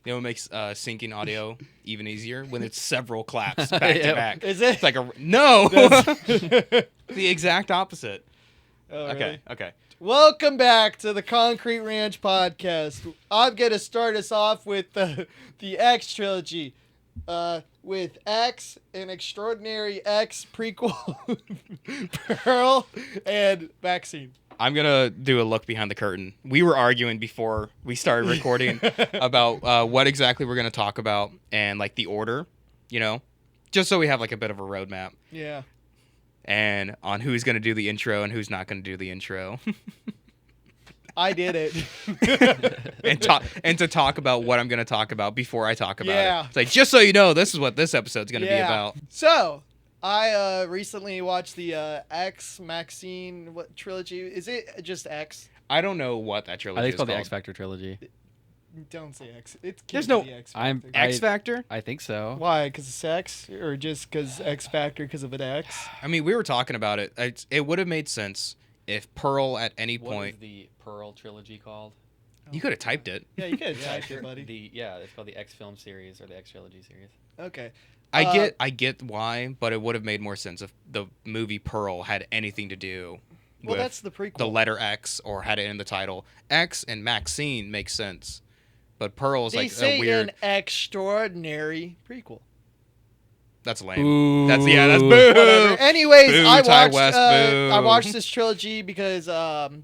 You know what makes syncing audio even easier? When it's several claps back to back. Is it? It's like no. The exact opposite. Oh, Okay. really? Okay. Welcome back to the Concrete Ranch podcast. I'm gonna start us off with the X trilogy, with X, an extraordinary X prequel, Pearl, and MAXXXINE. I'm gonna do a look behind the curtain. We were arguing before we started recording about what exactly we're gonna talk about and like the order, you know, just so we have like a bit of a roadmap. Yeah. And on who's gonna do the intro and who's not gonna do the intro. I did it. and to talk about what I'm gonna talk about before I talk about Yeah. it. It's like, just so you know, this is what this episode's gonna be about. So, I recently watched the X MAXXXINE trilogy. Is it just X? I don't know what that trilogy I think is it's called the called. X Factor trilogy. Don't say X. It There's can't no- be X I'm- Factor. X Factor? I think so. Why? Because it's X, or just because X Factor because of an X? I mean, we were talking about it. It would have made sense if Pearl at any What point. is the Pearl trilogy called? You could have typed it. Yeah, you could have typed it, buddy. It's called the X film series or the X trilogy series. Okay. I get why, but it would have made more sense if the movie Pearl had anything to do Well, with that's the prequel. the letter X or had it in the title. X and MAXXXINE makes sense, but Pearl is They like say a weird. an extraordinary prequel. That's lame. Ooh. That's boo. Whatever. Anyways, Boo, I Ty watched. West, boo. I watched this trilogy because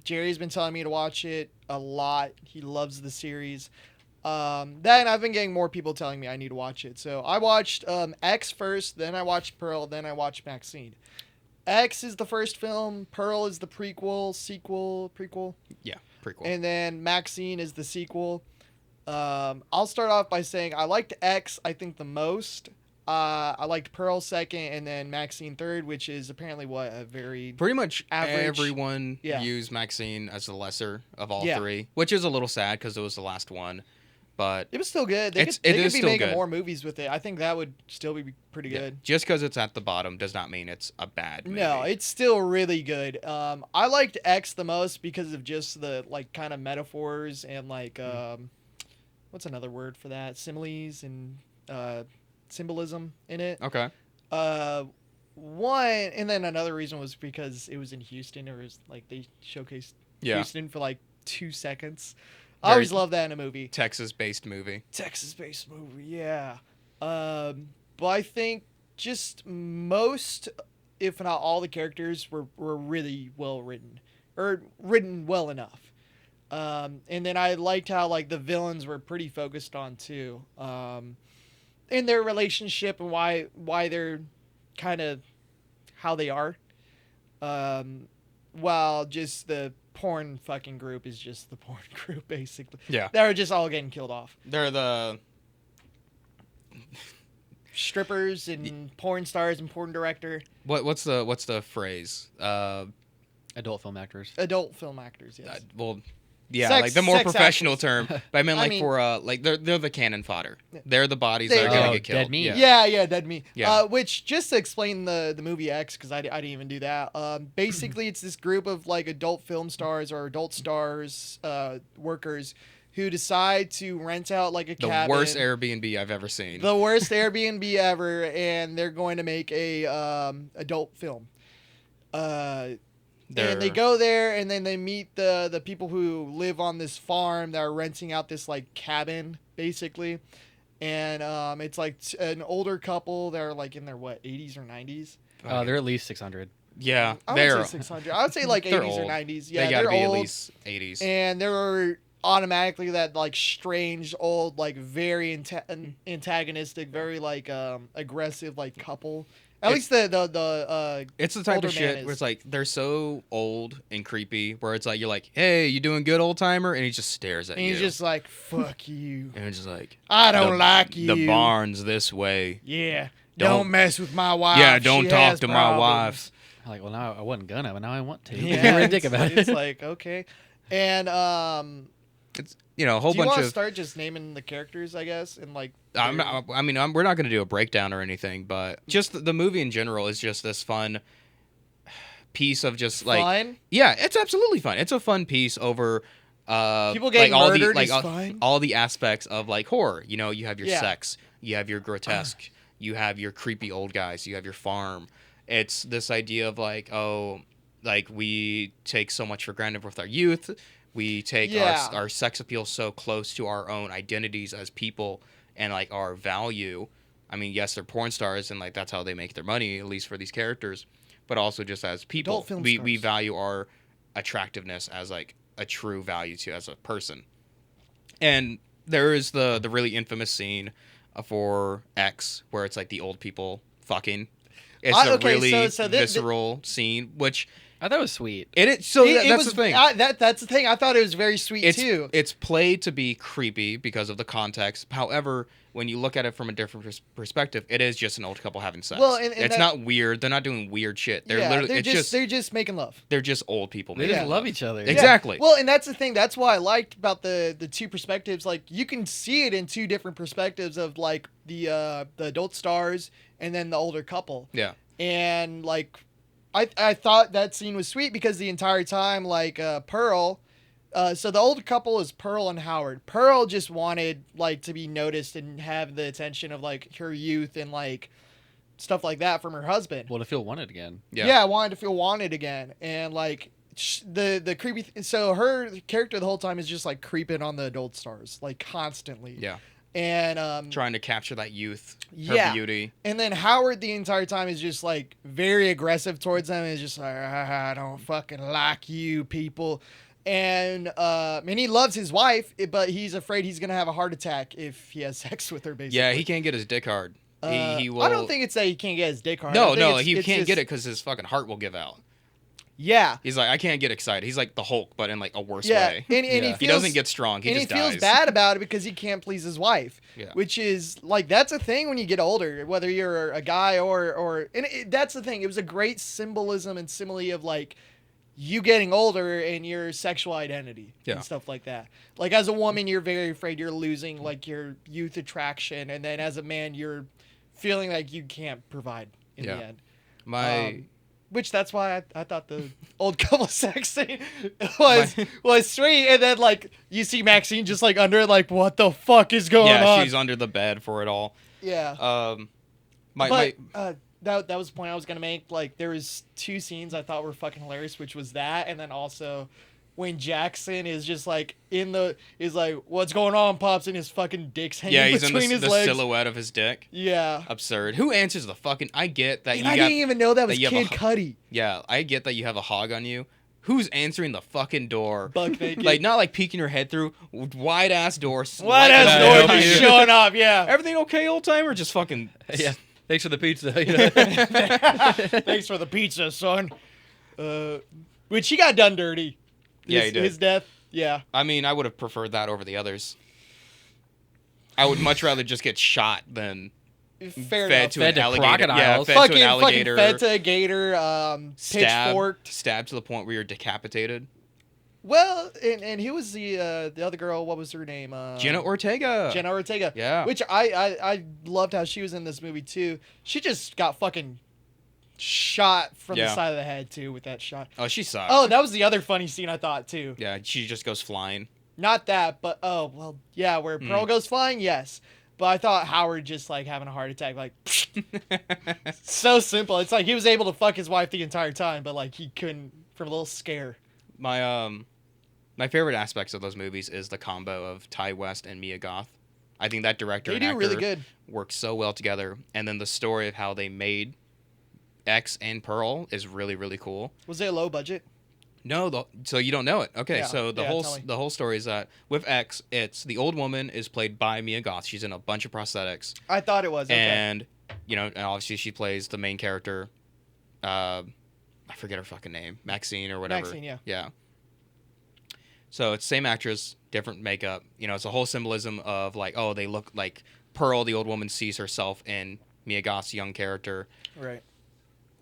Jerry's been telling me to watch it a lot. He loves the series. Then I've been getting more people telling me I need to watch it. So I watched X first, then I watched Pearl, then I watched MAXXXINE. X is the first film. Pearl is the prequel. Yeah, prequel. And then MAXXXINE is the sequel. I'll start off by saying I liked X, I think, the most. I liked Pearl second, and then MAXXXINE third, which is apparently a very... Pretty much average. everyone Yeah. views MAXXXINE as the lesser of all Yeah. three, which is a little sad because it was the last one. But It was still good. They It could is be still making good. more movies with it. I think that would still be pretty yeah, good. just because it's at the bottom does not mean it's a bad movie. No, it's still really good. I liked X the most because of just the like kind of metaphors and like what's another word for that? Similes and symbolism in it. Okay. One, and then another reason was because it was in Houston, or was like they showcased Yeah. Houston for like 2 seconds. I Very always love that in a movie. Texas-based movie. Texas-based movie, yeah. But I think just most, if not all, the characters were really well written, or written well enough. And then I liked how like the villains were pretty focused on too, in their relationship and why they're kind of how they are. While just the porn fucking group is just the porn group basically. Yeah. They were just all getting killed off. They're the... Strippers and porn stars and porn director. What's the phrase? Adult film actors. Adult film actors, yes. Well, yeah, Sex- like the more sex professional actors. term. But I meant I like mean- for like they're the cannon fodder. Yeah. They're the bodies There that are you gonna go. get killed. Dead meat. Yeah, Dead Meat. Yeah. Which, just to explain the movie X, because I didn't even do that, basically it's this group of like adult film stars or adult stars, workers, who decide to rent out like a The cabin. worst Airbnb I've ever seen. The worst Airbnb ever, and they're going to make a adult film. And they go there, and then they meet the people who live on this farm that are renting out this like cabin, basically. And it's like an older couple that are like in their 80s or 90s. They're at least 600. Yeah, I they're would say 600. I would say like they're 80s or old. 90s. Yeah, they gotta they're be old. at least 80s. And they're automatically that like strange old like very antagonistic, very like aggressive like couple. At least the It's the type older of man shit is. where it's like they're so old and creepy where it's like you're like, hey, you doing good, old timer? And he just stares at and you. he's just like, fuck you. and it's just like, I don't the- like you. The barn's this way. Yeah. Don't- Don't mess with my wife. Yeah, don't She talk has to my problems. wife. I'm like, well, now I wasn't gonna, but now I want to. Yeah, Get rid of dick it's, about it's it. like, okay. And It's a whole do you bunch want of. to start just naming the characters, I guess, and like We're not going to do a breakdown or anything, but just the movie in general is just this fun piece of just like, fun? yeah, it's absolutely fun. It's a fun piece over People getting all murdered the is fine. all the aspects of like horror. You know, you have your Yeah. sex, you have your grotesque, you have your creepy old guys, you have your farm. It's this idea of like, oh, like we take so much for granted with our youth. We take Yeah. our sex appeal so close to our own identities as people and like our value. I mean, yes, they're porn stars and like that's how they make their money, at least for these characters, but also just as people, Adult film we stars. value our attractiveness as like a true value to as a person. And there is the really infamous scene for X where it's like the old people fucking. It's a Okay, really so visceral scene, which I thought it was sweet. it is. So it that's was, the thing. That's the thing. I thought it was very sweet too. It's played to be creepy because of the context. However, when you look at it from a different perspective, it is just an old couple having sex. Well, and it's that- not weird. They're not doing weird shit. They're Yeah, literally. they're It's just they're just making love. they're just old people. They making just Yeah. love each other. Exactly. Well, and that's the thing. That's what I liked about the two perspectives. Like you can see it in two different perspectives of like the adult stars and then the older couple. Yeah. And like I thought that scene was sweet because the entire time like Pearl so the old couple is Pearl and Howard. Pearl just wanted like to be noticed and have the attention of like her youth and like stuff like that from her husband. Well, to feel wanted again. Yeah, I wanted to feel wanted again, and like the creepy. So her character the whole time is just like creeping on the adult stars, like constantly. Yeah. And Trying to capture that youth, her Yeah. beauty. and then Howard the entire time is just like very aggressive towards them. And is just like I don't fucking like you people, and he loves his wife, but he's afraid he's gonna have a heart attack if he has sex with her. Basically, Yeah, he can't get his dick hard. He will. I don't think it's that he can't get his dick hard. I No, think no, it's- he it's can't just- get it because his fucking heart will give out. Yeah, He's like, I can't get excited. He's like the Hulk, but in like a worse yeah, way. and Yeah. he He feels, doesn't get strong. He and just he feels dies. bad about it because he can't please his wife, Yeah. which is like that's a thing when you get older, whether you're a guy or that's the thing. It was a great symbolism and simile of like you getting older and your sexual identity Yeah. and stuff like that. Like as a woman, you're very afraid you're losing like your youth attraction, and then as a man, you're feeling like you can't provide in Yeah. the end. My Which that's why I thought the old couple sex scene was sweet, and then like you see Maxine just like under it, like what the fuck is going yeah, on? she's under the bed for it all. Yeah, My that was the point I was gonna make. Like there was two scenes I thought were fucking hilarious, which was that, and then also when Jackson is just like is like what's going on, pops, and his fucking dick's hanging yeah, he's in between the, his the legs. silhouette of his dick. Yeah, Absurd. Who answers the fucking? I get that and you I got. didn't even know that was you have a Kid h- Cudi. Yeah, I get that you have a hog on you. Who's answering the fucking door? Buck naked. Like not like peeking your head through wide ass door. What like has that. Norm help been you? showing up? Yeah. Everything okay, old timer? Just fucking. Yeah. Thanks for the pizza. You know? Thanks for the pizza, son. Which he got done dirty. Yeah, he did. His death. Yeah. I mean, I would have preferred that over the others. I would much rather just get shot than Fair fed enough. to Fed an to alligator. Yeah, crocodiles. fed fucking to an alligator. fed to a gator. Pitchforked. Stabbed to the point where you're decapitated. Well, and who was the other girl? What was her name? Jenna Ortega. Jenna Ortega. Yeah. Which I loved how she was in this movie too. She just got fucking shot from the Yeah. side of the head too with that shot. Oh, she sucked. Oh, that was the other funny scene I thought too. Yeah, she just goes flying. Not that, but oh well, yeah, where Pearl goes flying, yes. But I thought Howard just like having a heart attack, like so simple. It's like he was able to fuck his wife the entire time, but like he couldn't from a little scare. My favorite aspects of those movies is the combo of Ty West and Mia Goth. I think that director They and do actor really good. work so well together, and then the story of how they made X and Pearl is really really cool. Was it a low budget? No, so you don't know it. Okay, Yeah, so yeah, tell me. the whole story is that with X, it's the old woman is played by Mia Goth. She's in a bunch of prosthetics, I thought it was. Okay. and and obviously she plays the main character. I forget her fucking name, Maxine or whatever. Maxine, yeah. Yeah. So it's same actress, different makeup. It's a whole symbolism of like, oh, they look like Pearl, the old woman, sees herself in Mia Goth's young character. Right.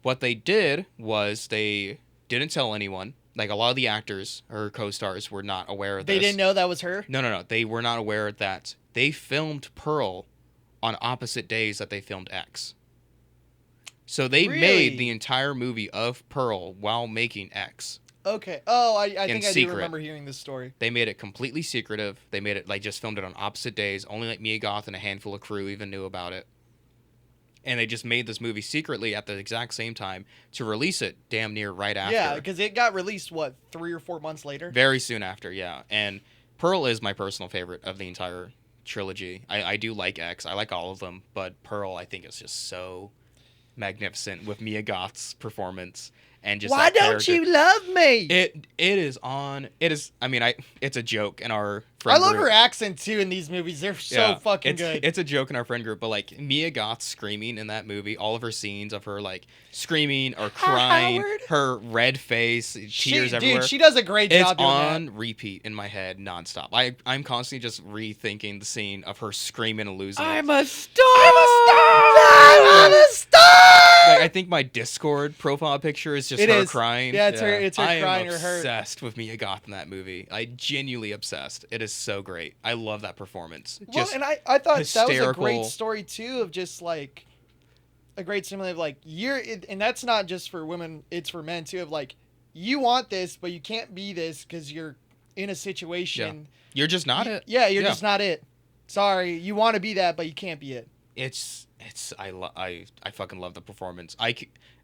What they did was they didn't tell anyone. Like a lot of the actors or co-stars were not aware of this. They didn't know that was her. No. They were not aware that they filmed Pearl on opposite days that they filmed X. So they Really? made the entire movie of Pearl while making X. Okay. Oh, I In think I do secret. remember hearing this story. They made it completely secretive. They made it like just filmed it on opposite days. Only like Mia Goth and a handful of crew even knew about it. And they just made this movie secretly at the exact same time to release it damn near right after. Yeah, because it got released, 3 or 4 months later? Very soon after, yeah. And Pearl is my personal favorite of the entire trilogy. I do like X. I like all of them, but Pearl I think is just so magnificent with Mia Goth's performance and just Why that don't character. you love me? It is on. It is. I mean, it's a joke in our I friend love group. her accent, too, in these movies. They're so Yeah, fucking it's, good. It's a joke in our friend group, but like Mia Goth screaming in that movie, all of her scenes of her like screaming or crying, Howard. her red face, tears everywhere. Dude, she does a great It's job doing on repeat in my head nonstop. I'm constantly just rethinking the scene of her screaming and losing it. I'm a star. I'm a star! Like, I think my Discord profile picture is just It her is. crying. Yeah, it's her. It's her I crying am or her. obsessed with Mia Goth in that movie. I genuinely obsessed. It is so great. I love that performance. Well, Just and I thought that was a hysterical. great story too, of just like a great simile of like and that's not just for women; it's for men too. Of like, you want this, but you can't be this because you're in a situation. you're just not it. Yeah, you're just not it. Sorry, you want to be that, but you can't be it. I fucking love the performance.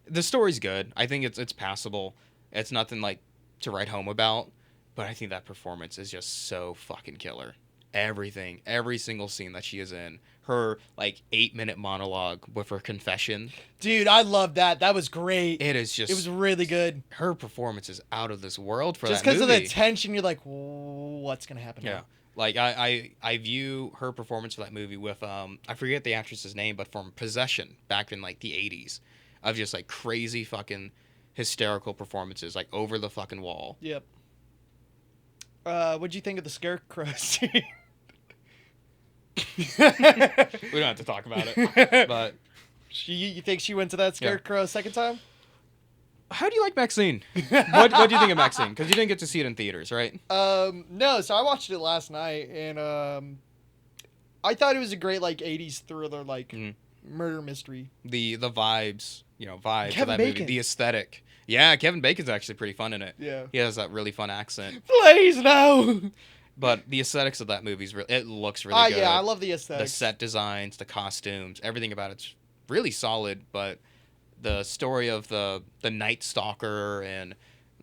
The story's good. I think it's passable. It's nothing like to write home about, but I think that performance is just so fucking killer. Everything, every single scene that she is in, her like 8-minute monologue with her confession. Dude, I love that. That was great. It is just. It was really good. Her performance is out of this world for Just that because movie. of the tension, you're like, what's gonna happen? Yeah. Now? Like I view her performance for that movie with I forget the actress's name, but from Possession back in like the 80s, of just like crazy fucking hysterical performances like over the fucking wall. Yep. What'd you think of the scarecrow scene? We don't have to talk about it. But You think she went to that scarecrow a second time? how do you like MAXXXINE? What do you think of MAXXXINE? Because you didn't get to see it in theaters, right? No. So I watched it last night, and I thought it was a great like '80s thriller, like murder mystery. The vibes, vibes of Kevin that Bacon. movie, the aesthetic. Yeah, Kevin Bacon's actually pretty fun in it. Yeah. He has that really fun accent. Please no. But the aesthetics of that movie it looks really good. Yeah, I love the The aesthetics. set designs, the costumes, everything about it's really solid. But the story of the Night Stalker and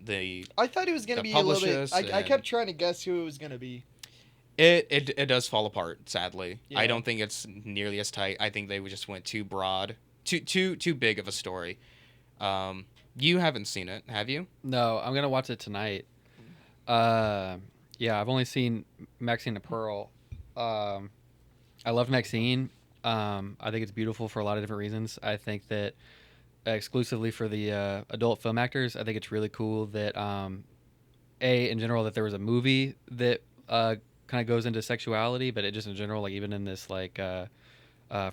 I thought it was gonna the be a little bit. publicist I and- kept trying to guess who it was gonna be. it does fall apart. Sadly, Yeah. I don't think it's nearly as tight. I think they just went too broad, too big of a story. You haven't seen it, have you? No, I'm gonna watch it tonight. Yeah, I've only seen MAXXXINE and Pearl. I love MAXXXINE. I think it's beautiful for a lot of different reasons. I think that exclusively for the adult film actors, I think it's really cool that in general that there was a movie that kind of goes into sexuality, but it just in general, like even in this like for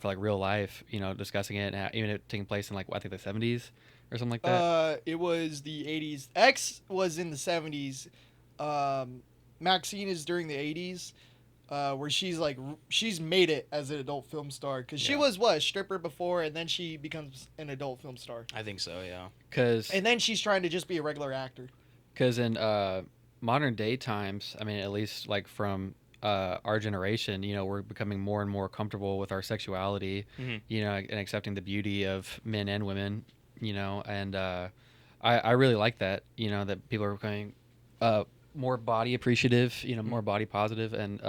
like real life, discussing it, and even it taking place in like I think the 70s or something like that. It was the '80s. X was in the '70s. MAXXXINE is during the '80s, where she's made it as an adult film star because she Yeah. was a stripper before, and then she becomes an adult film star, I think so. Yeah. Because and then she's trying to just be a regular actor. in modern day times, I mean, at least like from our generation, we're becoming more and more comfortable with our sexuality, Mhm. and accepting the beauty of men and women, and I really like that, that people are becoming more body appreciative, more body positive, and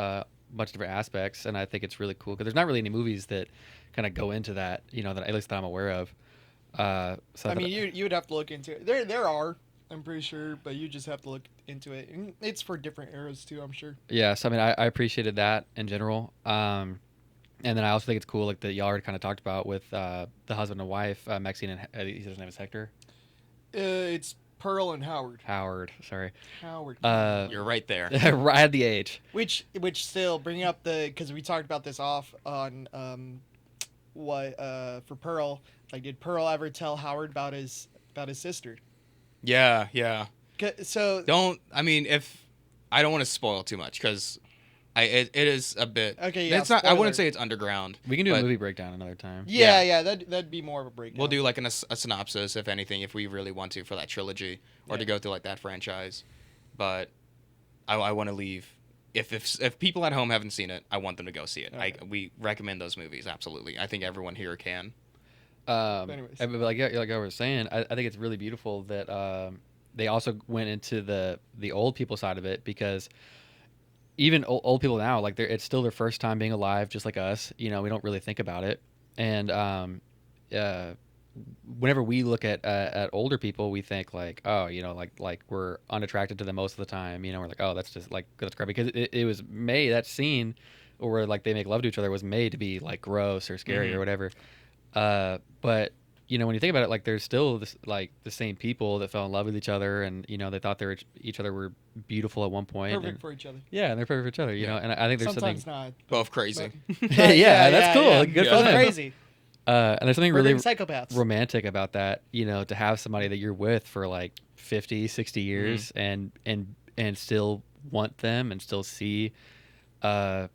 much different aspects. And I think it's really cool because there's not really any movies that kind of go into that, that at least that I'm aware of. So I mean, you would have to look into it. There are, I'm pretty sure, but you just have to look into it. And it's for different eras too, I'm sure. yeah, so I mean, I appreciated that in general. And then I also think it's cool, like that y'all already kind of talked about with the husband and wife, MAXXXINE and he said his name is Hector. It's Pearl and Howard. Sorry. Howard. You're right there. Right at the age. Which still bringing up because we talked about this off on for Pearl, like did Pearl ever tell Howard about his sister? Yeah. So I don't want to spoil too much because It is a bit. Okay, yeah, It's not. I spoiler. wouldn't say it's underground. We can do a but movie breakdown another time. Yeah, that'd be more of a breakdown. We'll do like a synopsis, if anything, if we really want to for that trilogy, or to go through like that franchise. But I want to leave. If people at home haven't seen it, I want them to go see it. Okay. We recommend those movies, absolutely. I think everyone here can. Anyways. But like I was saying, I think it's really beautiful that they also went into the old people side of it, because even old people now, like it's still their first time being alive, just like us. We don't really think about it, and whenever we look at older people, we think like, oh, like we're unattracted to them most of the time. We're like, oh, that's just like that's crappy, because it was made, that scene where like they make love to each other was made to be like gross or scary or whatever. But when you think about it, like there's still this, like the same people that fell in love with each other, and they thought each other were beautiful at one point. Perfect for each other. Yeah, and they're perfect for each other. And I think there's Sometimes something. not. Both crazy. Yeah, that's cool. Yeah. Good for Both them. crazy. And there's something really psychopaths. romantic about that, to have somebody that you're with for like 50, 60 years and still want them and still see, the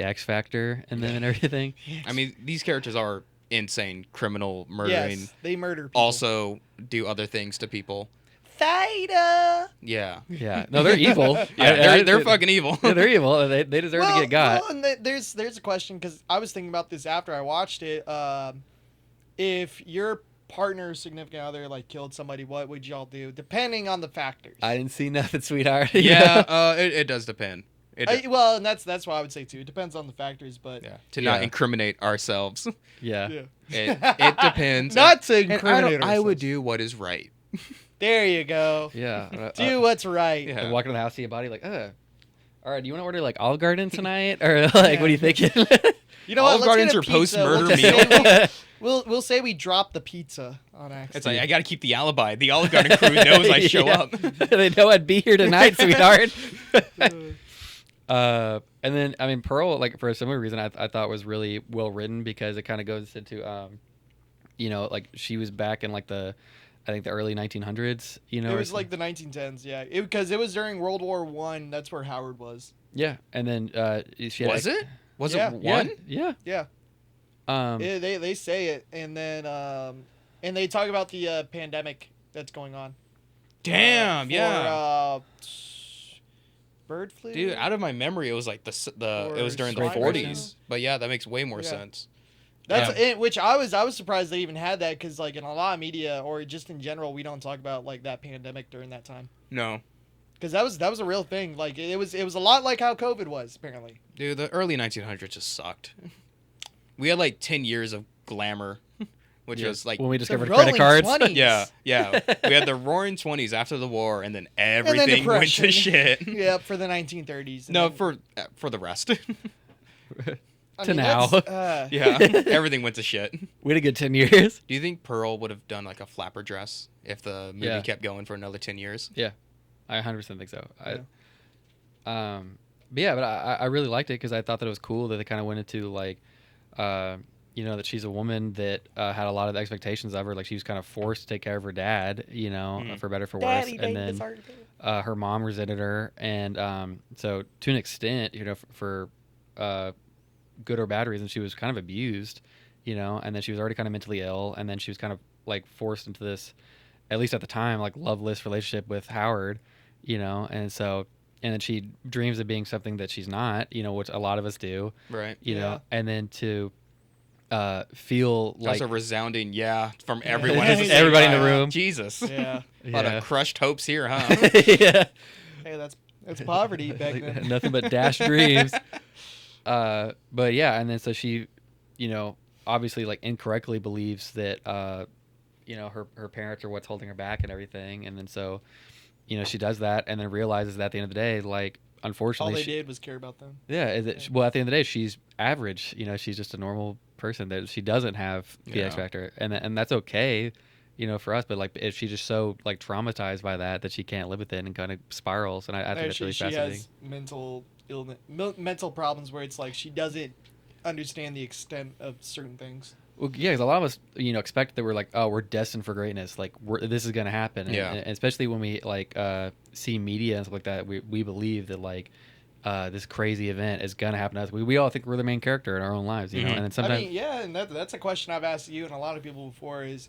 X factor in them and everything. Yes. I mean, these characters are insane, criminal, murdering. Yes, they murder people. Also do other things to people. Theta. Yeah. Yeah. No, they're evil. Yeah, they're fucking evil. Yeah, they're evil. They deserve to get got. Well, and there's a question, because I was thinking about this after I watched it. If your partner or significant other like killed somebody, what would y'all do? Depending on the factors. I didn't see nothing, sweetheart. Yeah, it does depend. Well, and that's what I would say too. It depends on the factors, but to not incriminate ourselves. Yeah. It depends. Not to And incriminate I would ourselves. do what is right. There you go. Yeah. Do what's right. Yeah. Walk into the house, see a body, like, all right, do you want to order like Olive Garden tonight, or like, what are you thinking? You know Olive what? Garden's Let's your get a pizza. post-murder We'll just meal. say we'll say we drop the pizza on accident. It's like, I got to keep the alibi. The Olive Garden crew knows I show Yeah. up. They know I'd be here tonight, sweetheart. And then, I mean, Pearl, like for a similar reason, I thought was really well written, because it kind of goes into, like she was back in like I think the early 1900s. It was like the 1910s, yeah. Because it was during World War One. That's where Howard was. Yeah, and then she had Was it? Was Yeah. it one? Yeah. Yeah. They say it, and then and they talk about the pandemic that's going on. Damn, For, yeah. Bird flu. Dude, out of my memory, it was like it was during the Or 40s. But yeah, that makes way more Yeah. sense. That's it, which I was surprised they even had that, because like in a lot of media or just in general, we don't talk about like that pandemic during that time, No. because that was a real thing. Like it was a lot like how COVID was apparently. Dude, the early 1900s just sucked. We had like 10 years of glamour, which was like when we discovered The credit rolling cards. 20s. yeah. We had the roaring 20s after the war, and then everything went to depression. shit. Yeah, for the 1930s. and No, then- for the rest. I to mean, now. Yeah, everything went to shit. We had a good 10 years. Do you think Pearl would have done like a flapper dress if the movie Yeah. kept going for another 10 years? I 100% think so. Yeah. But I really liked it, because I thought that it was cool that they kind of went into like, that she's a woman that had a lot of expectations of her. Like she was kind of forced to take care of her dad, for better or for worse. And then her mom resented her, and so to an extent, for good or bad reasons, she was kind of abused, and then she was already kind of mentally ill, and then she was kind of like forced into this, at least at the time, like loveless relationship with Howard, and then she dreams of being something that she's not, which a lot of us do, Right. and then to feel That's like a resounding yeah from everyone. Yeah. at the same Everybody in the time. room. Jesus. Yeah. A lot Yeah. of crushed hopes here, huh? Yeah. Hey, that's poverty back then. Nothing but dashed dreams. But yeah, and then so she, obviously like incorrectly believes that, her parents are what's holding her back and everything, and then so, she does that, and then realizes that at the end of the day, like All unfortunately, they did was care about them. well, at the end of the day, she's average. She's just a normal person, that she doesn't have the X Yeah. factor, and that's okay. For us, but like if she's just so like traumatized by that she can't live with it and kind of spirals, and I think that's really she fascinating. has mental illness, mental problems where it's like she doesn't understand the extent of certain things. Well, yeah, because a lot of us, expect that we're like, oh, we're destined for greatness. Like, this is gonna happen. Yeah. And especially when we like see media and stuff like that, we believe that like, this crazy event is gonna happen to us. We all think we're the main character in our own lives, you know. Mhm. And then sometimes, I mean, yeah, and that's a question I've asked you and a lot of people before is,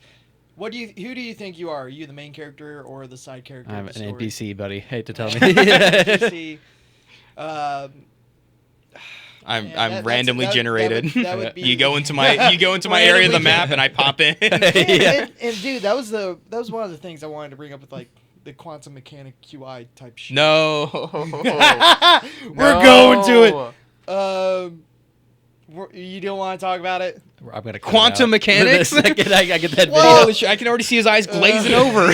who do you think you are? Are you the main character or the side character? I'm of an the story? NPC, buddy. Hate to tell me. NPC. I'm Yeah, that's- randomly that generated. that would be, you go into my area of the Randomly map and I pop in. and dude, that was one of the things I wanted to bring up with like the quantum mechanic QI type shit. No. We're going to it. You don't want to talk about it? I'm gonna Quantum mechanics? The second I get that Whoa. Holy shit, I can already see his eyes glazing over.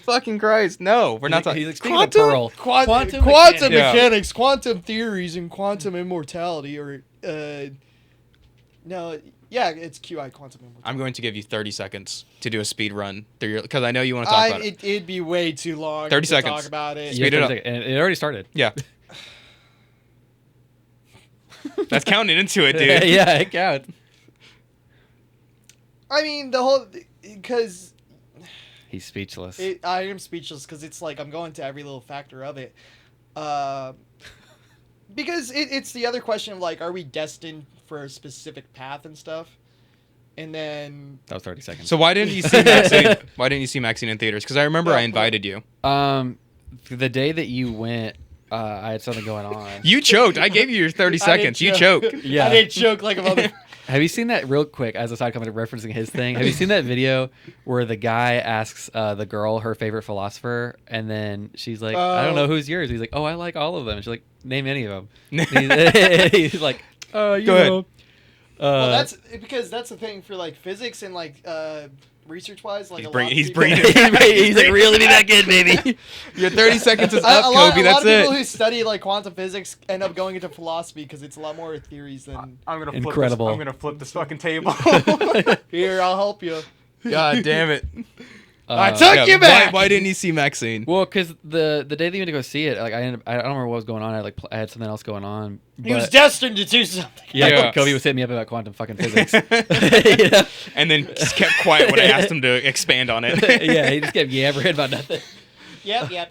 Fucking Christ. No, we're not talking. He's like, speaking of Pearl. Quantum mechanics. mechanics, quantum theories, and quantum immortality, or no, yeah, it's QI quantum immortality. I'm going to give you 30 seconds to do a speed run because I know you want to talk about it. It'd be way too long 30 to seconds. talk about it. Speed it up. And it already started. Yeah. That's counting into it, dude. Yeah, it counts. I mean, the whole because He's speechless. I am speechless because it's like I'm going to every little factor of it. Because it's the other question of like, are we destined for a specific path and stuff? And then That was 30 seconds. So why didn't you see Maxine? Why didn't you see Maxine in theaters? Because I remember I invited you. The day that you went, I had something going on. You choked. I gave you your 30 seconds. You choked. Yeah. I didn't choke like a mother. Have you seen that real quick as a side comment referencing his thing? Have you seen that video where the guy asks the girl her favorite philosopher, and then she's like, "I don't know who's yours." He's like, "Oh, I like all of them." And she's like, "Name any of them." He's like, you Go ahead. know. Well, that's because that's the thing for like physics and like research wise. Like He's people- breathing. He's like, really be that good, baby. Your 30 seconds is A up, lot Kobe. of That's people who it. study like quantum physics end up going into philosophy because it's a lot more theories than. I'm gonna flip Incredible. I'm gonna flip this fucking table. Here, I'll help you. God damn it. I took you back. Why didn't you see Maxine? Well, because the day that you went to go see it, like I don't remember what was going on. I had something else going on. He was but- destined to do something. Yeah, Yeah. Kobe was hitting me up about quantum fucking physics. Yeah. And then just kept quiet when I asked him to expand on it. Yeah, he just kept yammering about nothing. Yep.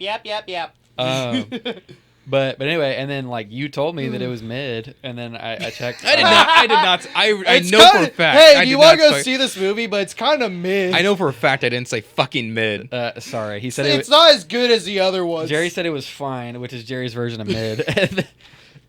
But anyway, and then like you told me that it was mid, and then I checked. I did not. I It's know kinda, for a fact. Hey, I do you did want to not go say- see this movie? But it's kind of mid. I know for a fact I didn't say fucking mid. Sorry, he said It's not as good as the other ones. Jerry said it was fine, which is Jerry's version of mid.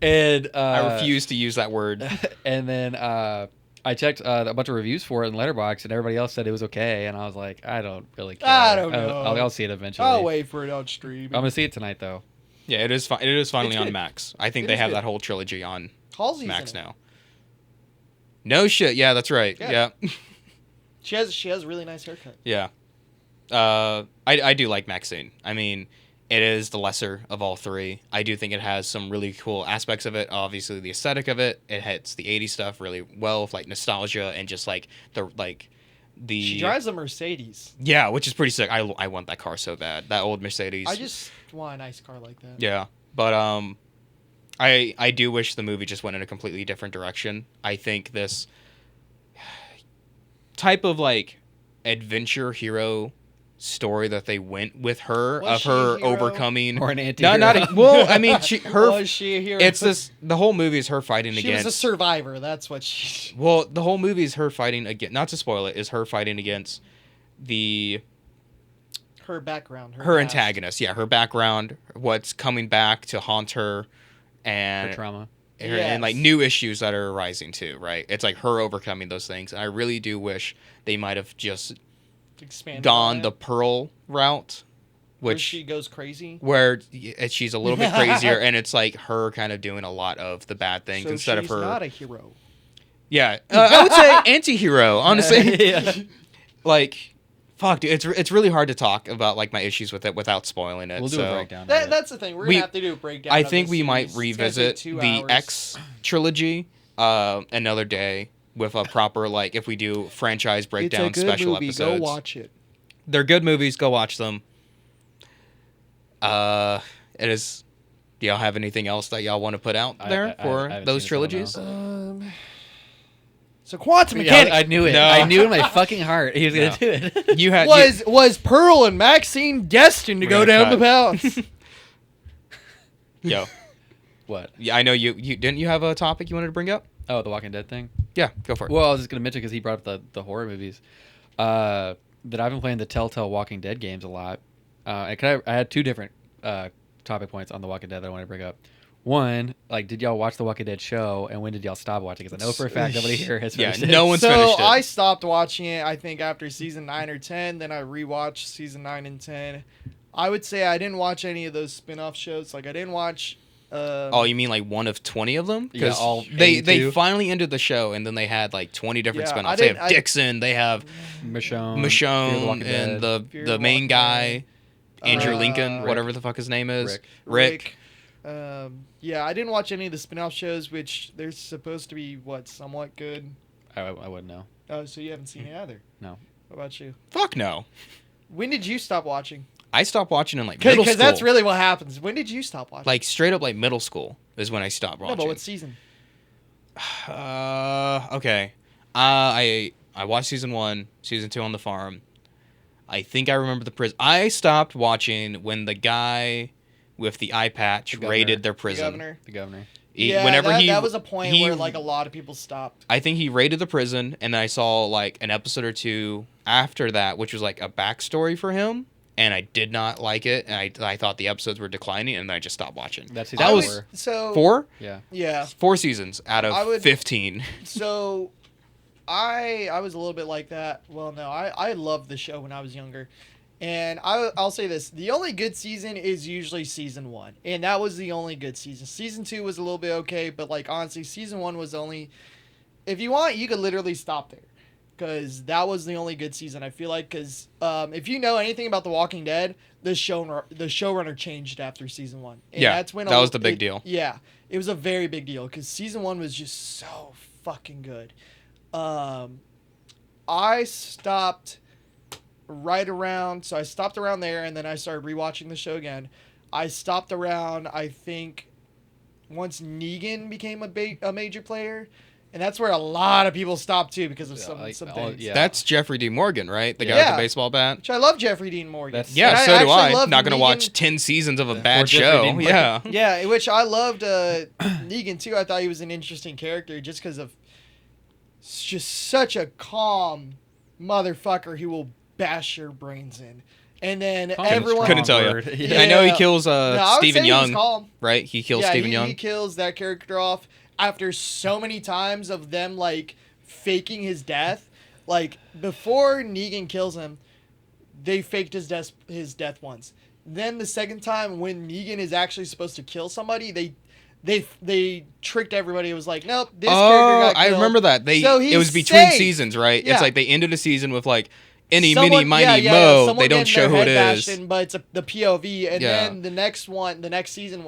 and I refuse to use that word. And then I checked a bunch of reviews for it in Letterboxd, and everybody else said it was okay. And I was like, I don't really care. I don't know. I'll see it eventually. I'll wait for it on stream. I'm gonna see it tonight though. Yeah, it is. It is finally It's on good. Max. I think It they is have good. that whole trilogy on Halsey's Max in it. now. No shit. Yeah, that's right. Yeah. Yeah. She has a really nice haircut. Yeah. I do like Maxine. I mean, it is the lesser of all three. I do think it has some really cool aspects of it. Obviously, the aesthetic of it. It hits the 80s stuff really well with like nostalgia and just like the She drives a Mercedes. Yeah, which is pretty sick. I want that car so bad. That old Mercedes. I just want a nice car like that. Yeah, but I do wish the movie just went in a completely different direction. I think this type of like adventure hero story that they went with her Was of she her a hero? overcoming Or an anti. no, not well. I mean, Was she a hero? It's this. The whole movie is her fighting She against. was a survivor. That's what she. Well, the whole movie is her fighting against. Not to spoil it, is her fighting against Her background. her past. antagonist. Yeah, her background, what's coming back to haunt her, and For trauma. and like Yes. new issues that are arising too. Right? It's like her overcoming those things. And I really do wish they might have just Expanded gone on the it, Pearl route, where which she goes crazy. where she's a little bit crazier, and it's like her kind of doing a lot of the bad things So instead of she's her. not a hero. Yeah, I would say anti-hero, honestly. Yeah. Like, fuck, dude, it's really hard to talk about like my issues with it without spoiling it. We'll do so a breakdown. of it. That's the thing. We're We- gonna have to do a breakdown. I of think this we might series. It's gonna take revisit 2 the hours. X trilogy another day with a proper like if we do franchise breakdown it's a good special movie. episodes. Go watch it. They're good movies. Go watch them. It is. Do y'all have anything else that y'all want to put out there I for haven't those seen it, so I trilogies? don't So quantum Yeah, mechanics I knew it. No. I knew in my fucking heart he was gonna No. do it. You had was Pearl and Maxine destined to We're go gonna down the path? yo. What? Yeah, I know you didn't you have a topic you wanted to bring up? Oh, the Walking Dead thing. Yeah, go for it. Well, I was just gonna mention because he brought up the horror movies. That I've been playing the Telltale Walking Dead games a lot. I had two different topic points on the Walking Dead that I want to bring up. One, like, did y'all watch the Walking Dead show, and when did y'all stop watching? Because I know for a fact nobody here has Yeah, finished it. no one's So finished it. I stopped watching it, I think, after season 9 or 10. Then I rewatched season 9 and 10. I would say I didn't watch any of those spin-off shows. Like, I didn't watch... Oh, you mean like one of 20 of them? Yeah, all they 82. finally ended the show, and then they had like 20 different Yeah, spinoffs. They have Dixon, they have Michonne, Fear the Walking Michonne, and Dead. Fear the the main Walking guy, Andrew Uh, Lincoln, Rick. whatever the fuck his name is. Rick. Yeah, I didn't watch any of the spin-off shows, which they're supposed to be, somewhat good. I wouldn't know. Oh, so you haven't seen it either? No. What about you? Fuck no. When did you stop watching? I stopped watching in like middle Because school. that's really what happens. When did you stop watching? Like straight up like middle school is when I stopped no, watching. but what season? Okay. I watched season 1, season 2 on the farm. I think I remember the prison. I stopped watching when the guy with the eye patch The governor. raided their The prison. governor? The governor. Yeah, Whenever that was a point he- where like a lot of people stopped. I think he raided the prison, and then I saw like an episode or two after that, which was like a backstory for him, and I did not like it, and I thought the episodes were declining, and then I just stopped watching. That's That season was- four. So 4? Yeah. yeah. 4 seasons out I of would- 15. So I was a little bit like that. Well, no, I loved the show when I was younger. And I'll say this. The only good season is usually season 1. And that was the only good season. Season 2 was a little bit okay. But, like, honestly, season 1 was the only... If you want, you could literally stop there. Because that was the only good season, I feel like. Because if you know anything about The Walking Dead, the showrunner changed after season 1. And Yeah, that's when that was the big deal. Yeah, it was a very big deal. Because season 1 was just so fucking good. I stopped... I stopped around there, and then I started rewatching the show again. I stopped around, I think, once Negan became a major player, and that's where a lot of people stopped too because of some things. Yeah. That's Jeffrey D. Morgan, right? The guy Yeah. with the baseball bat. Which I love Jeffrey Dean Morgan. That's- Yeah, And so do actually I. loved Not gonna Negan- watch 10 seasons of a Or bad Jeffrey show. Dean Morgan. Yeah. Yeah, which I loved Negan too. I thought he was an interesting character just because of just such a calm motherfucker who will bash your brains in. And then Calm is everyone... Couldn't tell you. Word. Yeah. I know he kills No, I would Stephen say he was Young, calm. right? He kills Yeah, Stephen Young. He kills that character off after so many times of them like faking his death. Like before Negan kills him, they faked his death once. Then the second time when Negan is actually supposed to kill somebody, they tricked everybody. It was like, nope, this character got I killed. remember that. So It he's was between safe. seasons, right? Yeah. It's like they ended a season with like any Someone- mini miny yeah, mo. someone They don't getting show their who it head bashed is. in, but it's the POV, and Yeah. then the next season,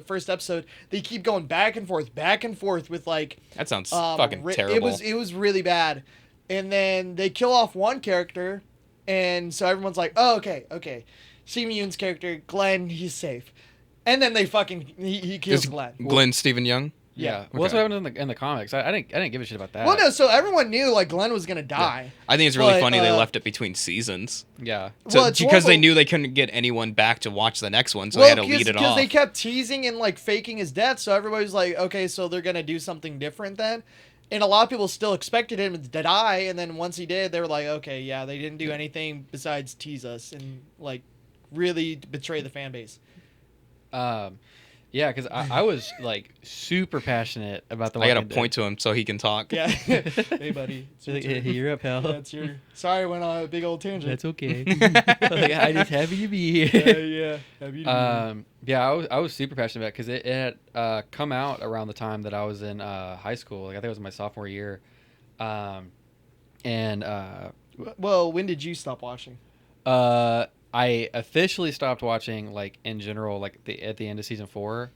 first episode, they keep going back and forth with like That sounds fucking terrible. It was really bad, and then they kill off one character, and so everyone's like, oh okay, Stephen Yeun's character Glenn, he's safe, and then he kills Is Glenn. Glenn Stephen Young? Yeah. Okay. Well, that's what happened in the comics. I didn't give a shit about that. Well, no, so everyone knew like Glenn was gonna die. I think it's really But, funny they left it between seasons. Yeah. So, Well, it's because they horrible. knew they couldn't get anyone back to watch the next one, so they had to lead it because off. they kept teasing and like faking his death, so everybody was like, okay, so they're gonna do something different then. And a lot of people still expected him to die, and then once he did, they were like, okay, yeah, they didn't do anything besides tease us and like really betray the fan base. Yeah, because I was like super passionate about the. I gotta Walking point to him so he can talk. Yeah. Hey, buddy. It's your Dead. turn. Hey, you're up, pal. That's your. Sorry, I went on a big old tangent. That's okay. Like, I just happy to be here. Yeah. Have you? Yeah, I was super passionate about it because it had come out around the time that I was in high school. Like I think it was my sophomore year, and Well, when did you stop watching? I officially stopped watching like in general like at the end of season 4,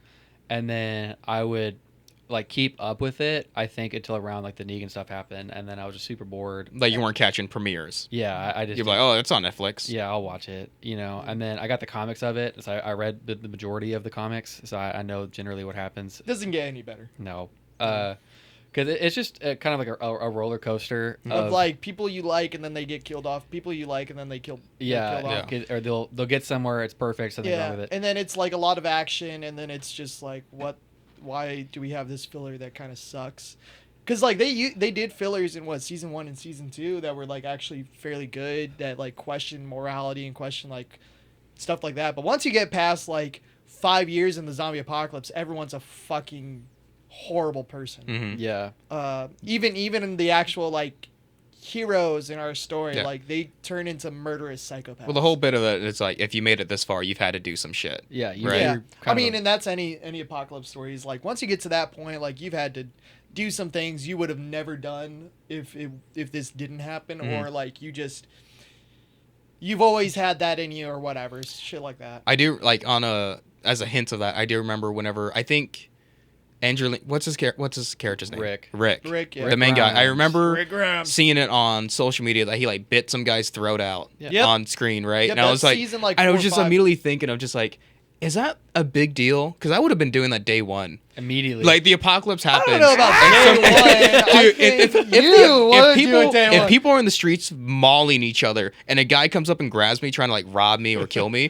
and then I would like keep up with it. I think until around like the Negan stuff happened, and then I was just super bored. Like you weren't catching premieres. Yeah, I just You're like, oh, it's on Netflix. yeah, I'll watch it, you know. And then I got the comics of it, so I read the majority of the comics, so I know generally what happens. Doesn't get any better. No, because it's just kind of like a roller coaster Of like people you like and then they get killed off. People you like and then they get killed yeah, off. 'cause- or they'll get somewhere it's perfect, something wrong with it. And then it's like a lot of action, and then it's just like what why do we have this filler that kind of sucks? Because like they did fillers in season 1 and season 2 that were like actually fairly good, that like question morality and question like stuff like that. But once you get past like 5 years in the zombie apocalypse, everyone's a fucking horrible person. Mhm. Yeah. Even in the actual like heroes in our story, Yeah. like they turn into murderous psychopaths. Well, the whole bit of it is like, if you made it this far, you've had to do some shit. Yeah. Right. You're Yeah, I kind mean, of and that's any apocalypse stories. Like once you get to that point, like you've had to do some things you would have never done if this didn't happen, Mhm. or like you've always had that in you or whatever, shit like that. I do like as a hint of that. I do remember whenever I think Angelina, what's his character's name? Rick. Rick, Yeah. the main guy. I Grimes. remember Rick Grimes. seeing it on social media that he like bit some guy's throat out Yeah. Yep. on screen, right? Yep, and I was like, season, like I 4 was or just 5. immediately thinking of just like, is that a big deal? Because I would have been doing that day one. immediately. Like the apocalypse I happens. don't know about and day one. I Dude, think if you would do people it day if one. people are in the streets mauling each other and a guy comes up and grabs me trying to like rob me or kill me,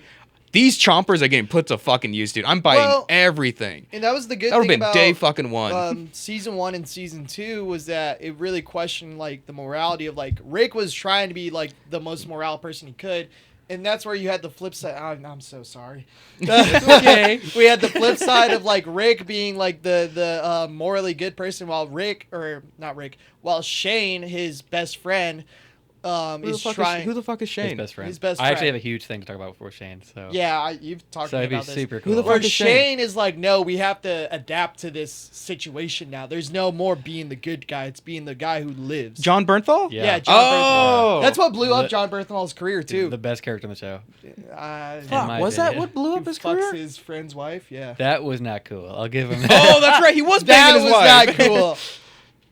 these chompers are getting put to fucking use, dude. I'm biting Well, everything. And that was the good That would thing have about been day fucking one. season 1 and season 2 was that it really questioned like the morality of like Rick was trying to be like the most moral person he could, and that's where you had the flip side. I'm so sorry. okay. We had the flip side of like Rick being like the morally good person, while while Shane, his best friend, is trying. Who the fuck is His Shane? best friend. His best I actually friend. have a huge thing to talk about before Shane. So Yeah, you've talked so to me it'd be about this. super Who the cool. fuck Where is Shane is like, no, we have to adapt to this situation now. There's no more being the good guy. It's being the guy who lives. John Bernthal? Yeah, John Oh, Bernthal. That's what blew up The- John Bernthal's career too. The best character in the show. Fuck, my was that opinion. what blew up He his fucks career? his friend's wife. Yeah, That was not cool. I'll give him that. Oh, that's right. He was that banging his was wife. not cool.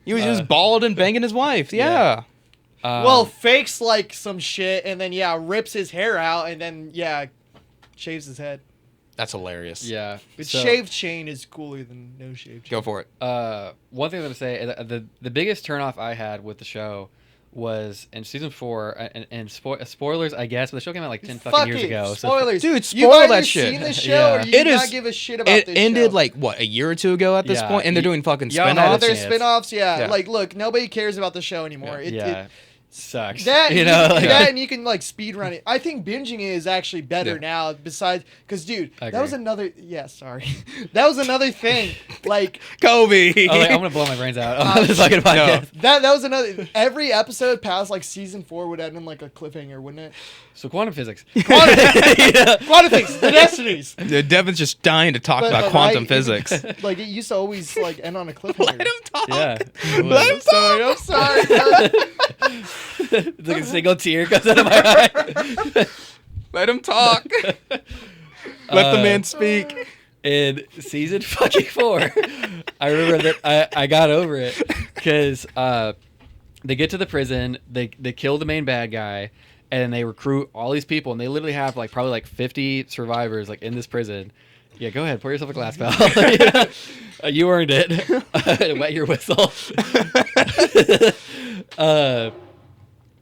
He was just bald and banging his wife. Yeah. Well, fakes like some shit, and then rips his hair out, and then shaves his head. That's hilarious. yeah. But So, shaved Shane is cooler than no shaved Shane. Go for it. one thing I'm gonna say, the biggest turnoff I had with the show was in season 4, and spoilers, I guess, but the show came out like 10 fucking Fuck years it. ago. So Spoilers. Dude, You've spoil either that shit. seen the show Yeah. or you It do not is- give a shit about It this ended show. like what, a year or two ago at this Yeah. point, and they're doing fucking Y'all had Oh, a spin-offs. there's chance. spin-offs, yeah. Yeah. Like, look, nobody cares about the show anymore. yeah. Sucks. That you know, like, that and you can like speed run it. I think binging it is actually better Yeah. now. Besides, because dude, I that was agree. another. Yeah, sorry, that was another thing. Like Kobe. I'm gonna blow my brains out on this fucking podcast. that was another. Every episode past like season 4 would end in like a cliffhanger, wouldn't it? So quantum physics. Quantum things, the destinies. Yeah, Devin's just dying to talk But, about like, quantum physics. Like it used to always like end on a cliffhanger. Let him talk. Yeah. Let him I'm sorry. It's like a single tear comes out of my eye. Let him talk. Let the man speak. In season fucking 4, I remember that I got over it because they get to the prison, they kill the main bad guy, and they recruit all these people, and they literally have like probably like 50 survivors like in this prison. Yeah, go ahead, pour yourself a glass, pal. You earned it. Wet your whistle.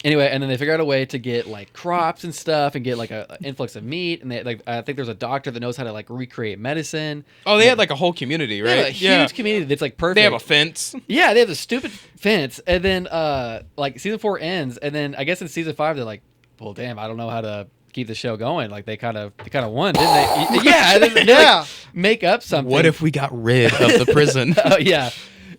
Anyway, and then they figure out a way to get like crops and stuff, and get like an influx of meat, and they like I think there's a doctor that knows how to like recreate medicine. Oh, they had like a whole community, They have right? a huge community that's like perfect. They have a fence. Yeah, they have the stupid fence, and then like season 4 ends, and then I guess in season 5 they're like, well, damn, I don't know how to keep the show going. Like they kind of won, didn't they? Yeah, and then they, Yeah. like, make up something. What if we got rid of the prison? Oh yeah,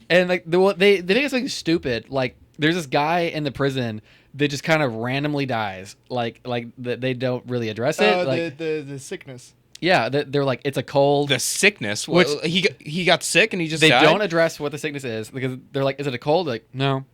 and like they make something stupid. Like there's this guy in the prison that just kind of randomly dies. Like they don't really address it. Like The sickness. yeah, they're like it's a cold. The sickness. Which- He got sick and he just They died? don't address what the sickness is because they're like, is it a cold? Like no,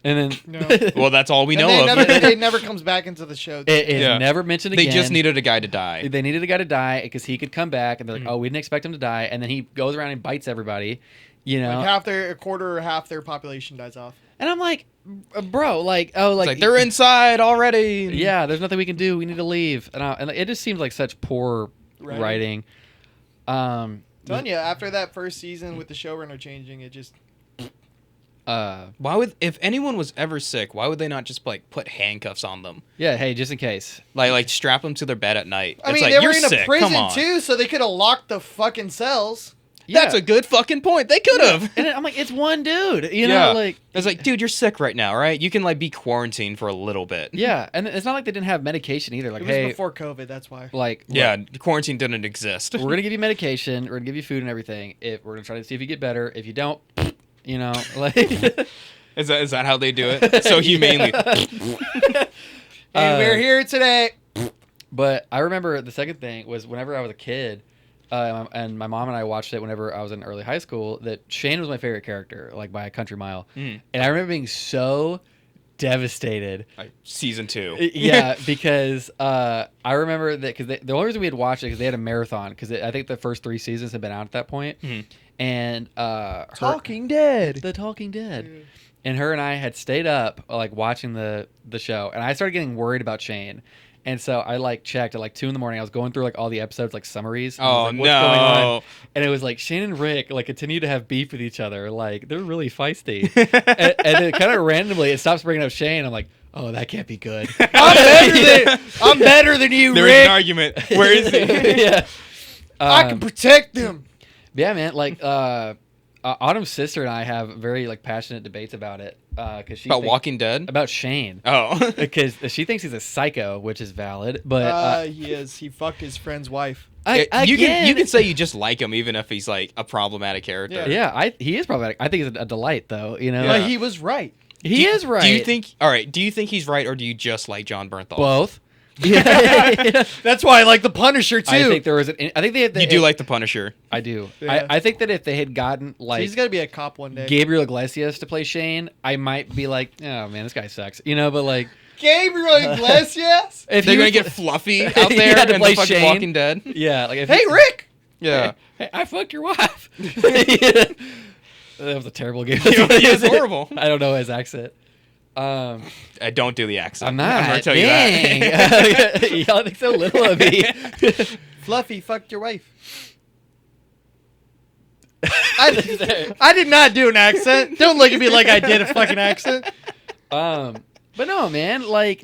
and then No. Well, that's all we know And of. they never comes back into the show. it is Yeah. never mentioned They again. just needed a guy to die. They needed a guy to die because he could come back, and they're like, Mhm. "Oh, we didn't expect him to die," and then he goes around and bites everybody, you know. Like a quarter or half their population dies off. And I'm like, "Bro, like, oh, It's like, like they're inside already. yeah, there's nothing we can do. We need to leave." And it just seems like such poor Writing. writing. Telling you, after that first season with the showrunner changing, it just Why would, if anyone was ever sick, why would they not just like put handcuffs on them? Yeah, hey, just in case. Like strap them to their bed at night. I It's mean, like, they were you're in a sick. prison Come on. too, so they could have locked the fucking cells. That's a good fucking point. They could have. And I'm like, it's one dude, you know, like it's like, dude, you're sick right now, right? You can like be quarantined for a little bit. yeah, and it's not like they didn't have medication either. Like, It was hey, before COVID. That's why. like, Yeah, quarantine didn't exist. we're gonna give you medication, we're gonna give you food and everything. If we're gonna try to see if you get better. If you don't, you know, like, Is that how they do it? So humanely. And we're here today. But I remember the second thing was whenever I was a kid, and my mom and I watched it whenever I was in early high school, that Shane was my favorite character, like by a country mile. Mhm. And I remember being so devastated. Like, season 2. Yeah, because I remember that because the only reason we had watched it because they had a marathon because I think the first 3 seasons had been out at that point. Mhm. And Talking Dead. The Talking Dead. And her and I had stayed up like watching the show, and I started getting worried about Shane. And so I like checked at like 2 a.m. I was going through like all the episodes like summaries. And I Oh was, like, what's going on? no. And it was like Shane and Rick like continue to have beef with each other. Like they're really feisty. and then kind of randomly it stops bringing up Shane. I'm like, oh, that can't be good. I'm better than you, There is Rick. an argument. Where is he? Yeah. I can protect them. Yeah, man. Like Autumn's sister and I have very like passionate debates about it. Because she About thinks- Walking Dead? about Shane. Oh. Because she thinks he's a psycho, which is valid. But He is. He fucked his friend's wife. You can say you just like him even if he's like a problematic character. Yeah, he is problematic. I think he's a delight, though. You know, But he was right. he is right. Do you think he's right, or do you just like John Bernthal? both? Yeah. That's why I like the Punisher too. I think there was. I think they You do like the Punisher. I do. Yeah. I think that if they had gotten So like he's gonna be a cop one day. Gabriel Iglesias to play Shane, I might be like, oh man, this guy sucks. You know, but like Gabriel Iglesias. if They're he gonna was- get Fluffy out Yeah, there to in play the fucking Shane. Walking Dead. yeah, like if Hey, Rick. Yeah. Hey, I fucked your wife. That was a terrible game. It's horrible. I don't know his accent. Don't do the accent. I'm not. gonna tell you Dang. that. Y'all think so little of me. Fluffy fucked your wife. I did not do an accent. Don't look at me like I did a fucking accent. But no, man. Like,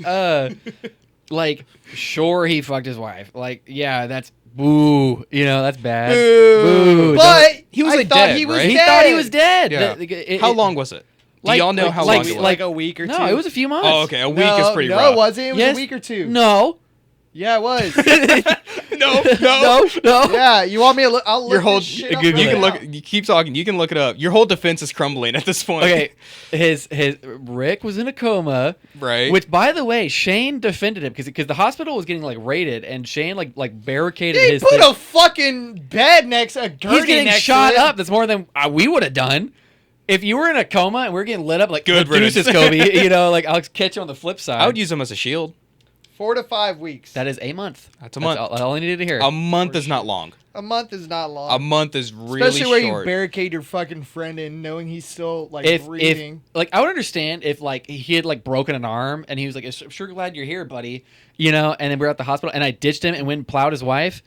sure, he fucked his wife. Like, yeah, that's boo. You know, that's bad. Boo. But He was I like thought dead, he was right? He dead. thought he was dead. Yeah. How long was it? Do Like- y'all know like- how like- long it was? Like a week or two. No, it was a few months. Oh, okay. A week is pretty no, rough. it wasn't. It was Yes. a week or two. No. Yeah, it was. No. No. Yeah, you want me to look? I'll look Your whole this shit up Google you right can now. look. You keep talking. You can look it up. Your whole defense is crumbling at this point. Okay, his Rick was in a coma. Right. Which, by the way, Shane defended him because the hospital was getting like raided, and Shane like barricaded He his. put thing. a fucking bed next, a gurney He's getting next shot to it. up. That's more than we would have done. If you were in a coma and we're getting lit up, like Good deuces, riddance. Kobe. You know, like I'll catch you on the flip side. I would use him as a shield. 4 to 5 weeks. That is a month. That's a month. All I needed to hear. A month is not long. A month is not long. A month is really Especially where short. you barricade your fucking friend in, knowing he's still like if breathing. like I would understand if like he had like broken an arm and he was like, I'm sure glad you're here, buddy. You know, and then we're at the hospital and I ditched him and went and plowed his wife.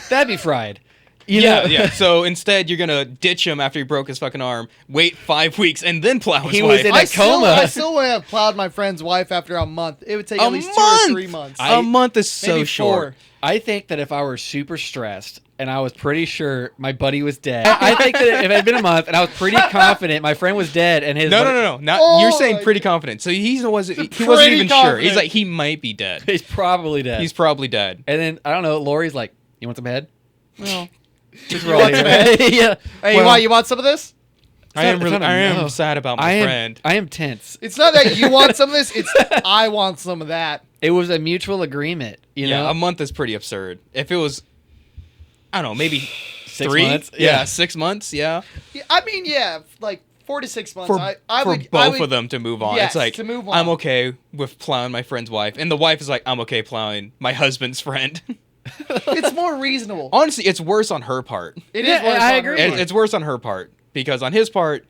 That'd be fried. You know? Yeah. So instead, you're gonna ditch him after he broke his fucking arm. Wait 5 weeks and then plow his He wife. was in I a coma. I still would have plowed my friend's wife after a month. It would take A at least month? 2 or 3 months. A month is so Maybe short. 4. I think that if I were super stressed and I was pretty sure my buddy was dead, I think that if it had been a month and I was pretty confident my friend was dead and his No. Not Oh, you're saying my pretty confident. So he wasn't Pretty even sure. confident. He's like he might be dead. he's probably dead. He's probably dead. And then I don't know. Lori's like, "You want some head?" Well, just You roll want here. some head? Yeah. Hey, Well- you want some of this? I am it's not a I am no. sad about my friend. I am tense. It's not that you want some of this. It's I want some of that. It was a mutual agreement. You Yeah, know, a month is pretty absurd. If it was, I don't know, maybe 6 3 months. Yeah, 6 months. Yeah, Yeah, I mean, yeah, like 4 to 6 months. for I for would, both I would, of them to move on. Yes, It's like to move on. I'm okay with plowing my friend's wife, and the wife is like, I'm okay plowing my husband's friend. It's more reasonable. Honestly, it's worse on her part. It is. Yeah, worse I on agree. her It, part. it's worse on her part because on his part,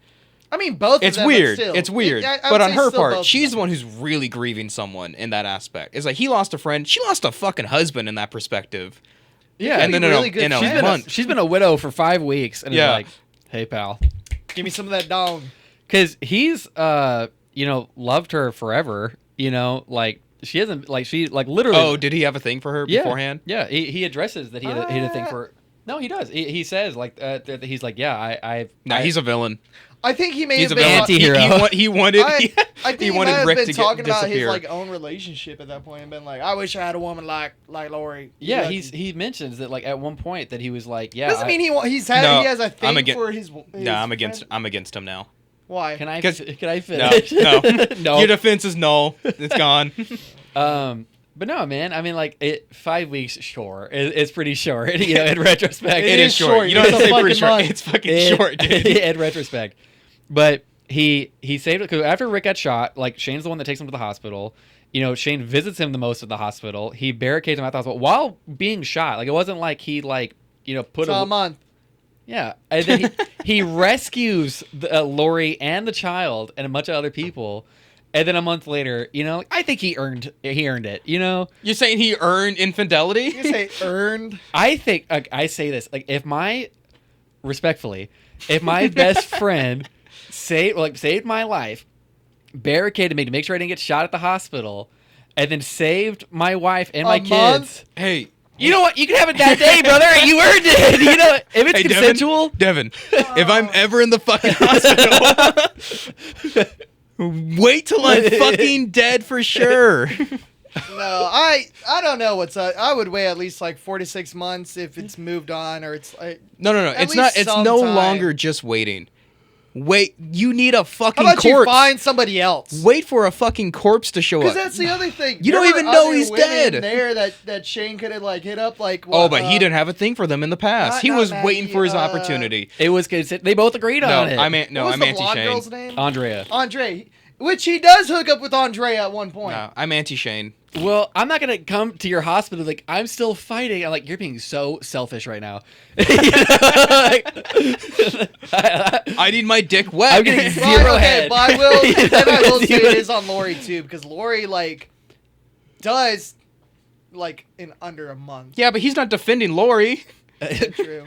I mean, both. it's of them, but weird. still. It's weird. I But would on say her still both part, of she's them. the one who's really grieving someone in that aspect. It's like he lost a friend. She lost a fucking husband in that perspective. yeah. And then be in really a, good in a she's friends. been month. she's been a widow for 5 weeks, and Yeah. he's like, "Hey, pal," Give me some of that dog. because he's loved her forever. You know, like she hasn't like she like literally. Oh, did he have a thing for her yeah, beforehand? Yeah, he addresses that he had a thing for her. No, he does. He says like he's like, yeah, He's a villain. I think he may He's have a been villain. Anti-hero. He wanted. I think he he wanted might have Rick been to talking about his disappear. like own relationship at that point and been like, I wish I had a woman like Lori. Yeah, Like, he mentions that like at one point that he was like, yeah. doesn't mean he No, he has a I'm thing against- for his. No, I'm against him now. Why? Can I 'Cause- finish? No. No. Your defense is null. It's gone. But no, man. I mean, like 5 weeks, sure, it's pretty short. You know, in retrospect, It is short. You don't have to It's a say pretty fucking short. month. It's fucking short, dude. in retrospect. But he saved it because after Rick got shot, like Shane's the one that takes him to the hospital. You know, Shane visits him the most at the hospital. He barricades him at the hospital while being shot. Like it wasn't like he like put It's a month. Yeah, and then he rescues Lori and the child and a bunch of other people. And then a month later, I think he earned it. You're saying he earned infidelity? You say earned. I think I say this like if my best friend saved my life, barricaded me to make sure I didn't get shot at the hospital, and then saved my wife and my month? kids. Hey, You know what? You can have it that day, brother. You earned it. If it's hey, consensual. Devin, if I'm ever in the fucking hospital, wait till I'm fucking dead for sure. No, I don't know what's up. I would wait at least like 4 to 6 months if it's moved on or it's like. No. At It's not. least It's some no time. longer just waiting. Wait, you need a fucking How about corpse. you find somebody else? Wait for a fucking corpse to show Because up. that's the other thing. You don't There were even know other he's women dead. There that Shane could have like hit up like. Oh, what, but he didn't have a thing for them in the past. He not was Maggie, waiting for his opportunity. It was good. They both agreed No, on it. I'm What was the blonde anti-Shane. girl's name? Andrea. Andre, which he does hook up with Andrea at one point. No, I'm anti-Shane. Well, I'm not gonna come to your hospital like I'm still fighting. I'm like, you're being so selfish right now. I need my dick wet. I'm getting Well, zero okay, head. but I will. You know, Then I will say zero- it is on Lori too, because Lori like does like in under a month. Yeah, but he's not defending Lori. True.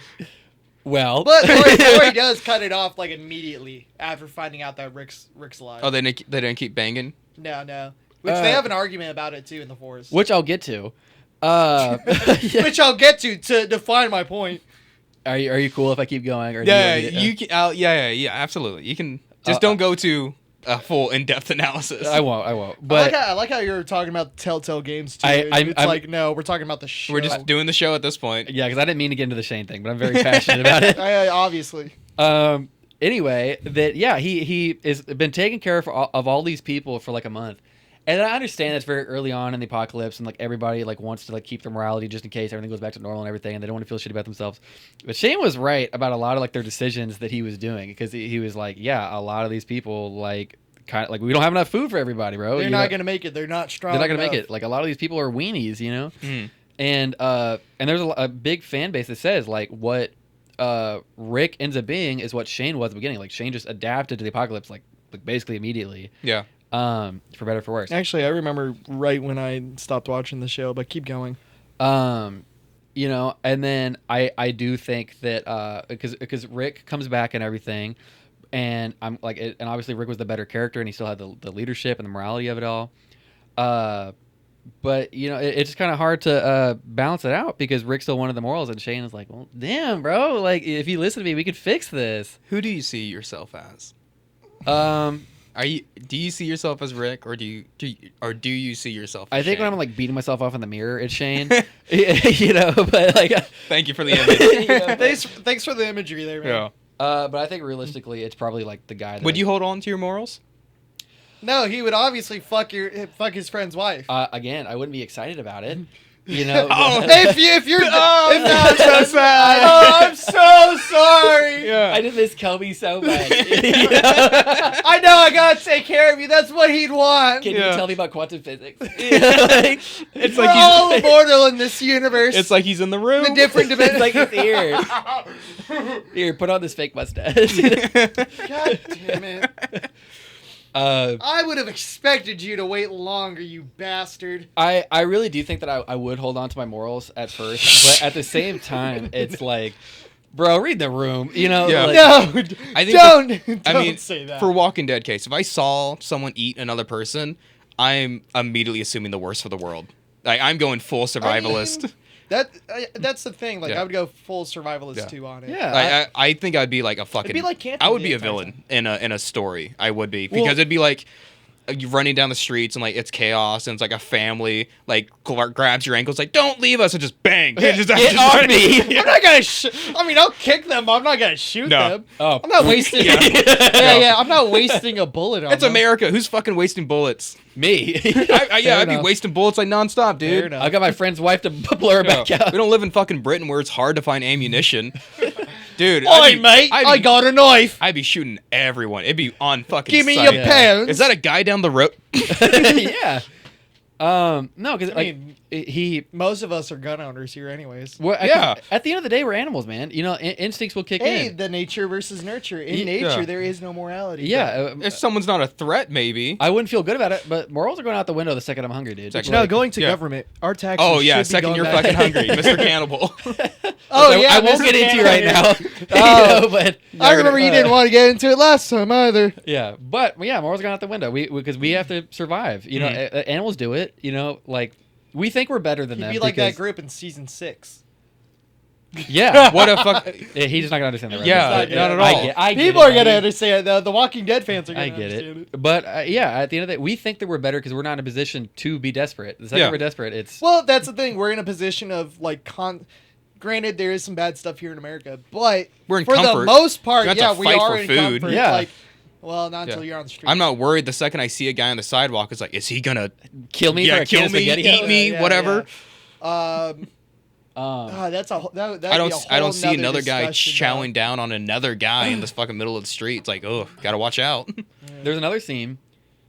Well, But Lori does cut it off like immediately after finding out that Rick's alive. Oh, they didn't keep banging. No. Which they have an argument about it too in the forest. which I'll get to. Which I'll get to define my point. Are you cool if I keep going? Or do Yeah, want me to- you can. Yeah, absolutely. You can just don't go to a full in-depth analysis. I won't. But I like how you're talking about Telltale games too. I'm- like no, we're talking about the show. We're just doing the show at this point. yeah, because I didn't mean to get into the Shane thing, but I'm very passionate about it. Obviously. Anyway, he has been taking care of all these people for like a month, and I understand that's very early on in the apocalypse, and like everybody like wants to like keep their morality just in case everything goes back to normal and everything, and they don't want to feel shitty about themselves. But Shane was right about a lot of like their decisions that he was doing, because he was like, yeah, a lot of these people like kind of like we don't have enough food for everybody, bro. They're not gonna make it. They're not strong. They're not gonna make enough. it. Like a lot of these people are weenies, Mm. And there's a big fan base that says like what Rick ends up being is what Shane was at the beginning. Like Shane just adapted to the apocalypse like basically immediately. Yeah. For better or for worse. Actually, I remember right when I stopped watching the show, but keep going. And then I do think that because Rick comes back and everything, and I'm like, and obviously Rick was the better character, and he still had the leadership and the morality of it all. But it's just kind of hard to balance it out because Rick still wanted the morals, and Shane is like, well, damn, bro, like if you listen to me, we could fix this. Who do you see yourself as? Do you see yourself as Rick, or do you see yourself as I think Shane? when I'm like beating myself off in the mirror, it's Shane. But like, Thank you for the image. Thanks for the imagery there, man. Yeah. but I think realistically, it's probably like the guy. That Would you hold on to your morals? No, he would obviously fuck his friend's wife. Again, I wouldn't be excited about it. But- if you're I'm so sad. Oh, I'm so sorry. Yeah. I just miss Kobe so much. I know I gotta take care of you. That's what he'd want. Can Yeah. you tell me about quantum physics? It's We're like all immortal in this universe. it's like he's in the room. the different It's dimensions. like his ears. Here, put on this fake mustache. God damn it! uh, I would have expected you to wait longer, you bastard. I really do think that I would hold on to my morals at first, but at the same time, it's like, bro, read the room. Yeah. Like, No, I think don't say that. for Walking Dead case, if I saw someone eat another person, I'm immediately assuming the worst for the world. Like I'm going full survivalist. That's the thing. Like Yeah. I would go full survivalist Yeah. 2 on it. Yeah. I think I'd be like a fucking. It'd be like camping I would the be a entire villain in a story. I would be Well- because it'd be like you running down the streets and like it's chaos and it's like a family like grabs your ankles like don't leave us and just bang. And just, Get off me. I'm not gonna. I mean, I'll kick them. I'm not gonna shoot No. them. Oh. I'm not wasting. Yeah. yeah. I'm not wasting a bullet on It's them. America. Who's fucking wasting bullets? Me. I'd Fair be enough. wasting bullets like nonstop, Fair dude. enough. I got my friend's wife to blur her back out. We don't live in fucking Britain where it's hard to find ammunition. Dude, Oi, mate! I got a knife. I'd be shooting everyone. It'd be on fucking Give me sight. your pens. Is that a guy down the road? Yeah. No, because I like mean, he. most of us are gun owners here, anyways. Well, Yeah. At the end of the day, we're animals, man. You know, instincts will kick Hey, in. the nature versus nurture. In Yeah. nature, there is no morality. Yeah. If someone's not a threat, maybe. I wouldn't feel good about it, but morals are going out the window the second I'm hungry, dude. Exactly. No, Like, going to Yeah. government. Our taxes. Oh yeah, should be second going you're back. fucking hungry, Mr. Cannibal. Oh I- yeah, I won't Mr. get into you right now. Oh. You know, but I remember you didn't want to get into it last time either. yeah, but yeah, morals are going out the window. Because we have to survive. You know, animals do it. You know, like we think we're better than You'd them. be like that because- group in season 6. Yeah. What a fuck. Yeah, he's just not gonna understand that. Yeah, reference. not at I all. get- I get People it, are gonna buddy. understand. The Walking Dead fans are gonna I get understand it. But yeah, at the end of the day, we think that we're better because we're not in a position to be desperate. The second Yeah. we're desperate, it's Well, that's the thing. We're in a position of like Granted, there is some bad stuff here in America, but We're in for comfort. the most part, You have to yeah, we fight are for in food. comfort. Yeah. Like, well, not until Yeah. you're on the street. I'm not worried the second I see a guy on the sidewalk. It's like, is he gonna kill me for a kill can of me, spaghetti. eat me, whatever? Yeah. Um, That's a that'd I be a don't. I whole don't see nother another guy discussion, though. chowing down on another guy in this fucking middle of the street. It's like, oh, gotta watch out. There's another scene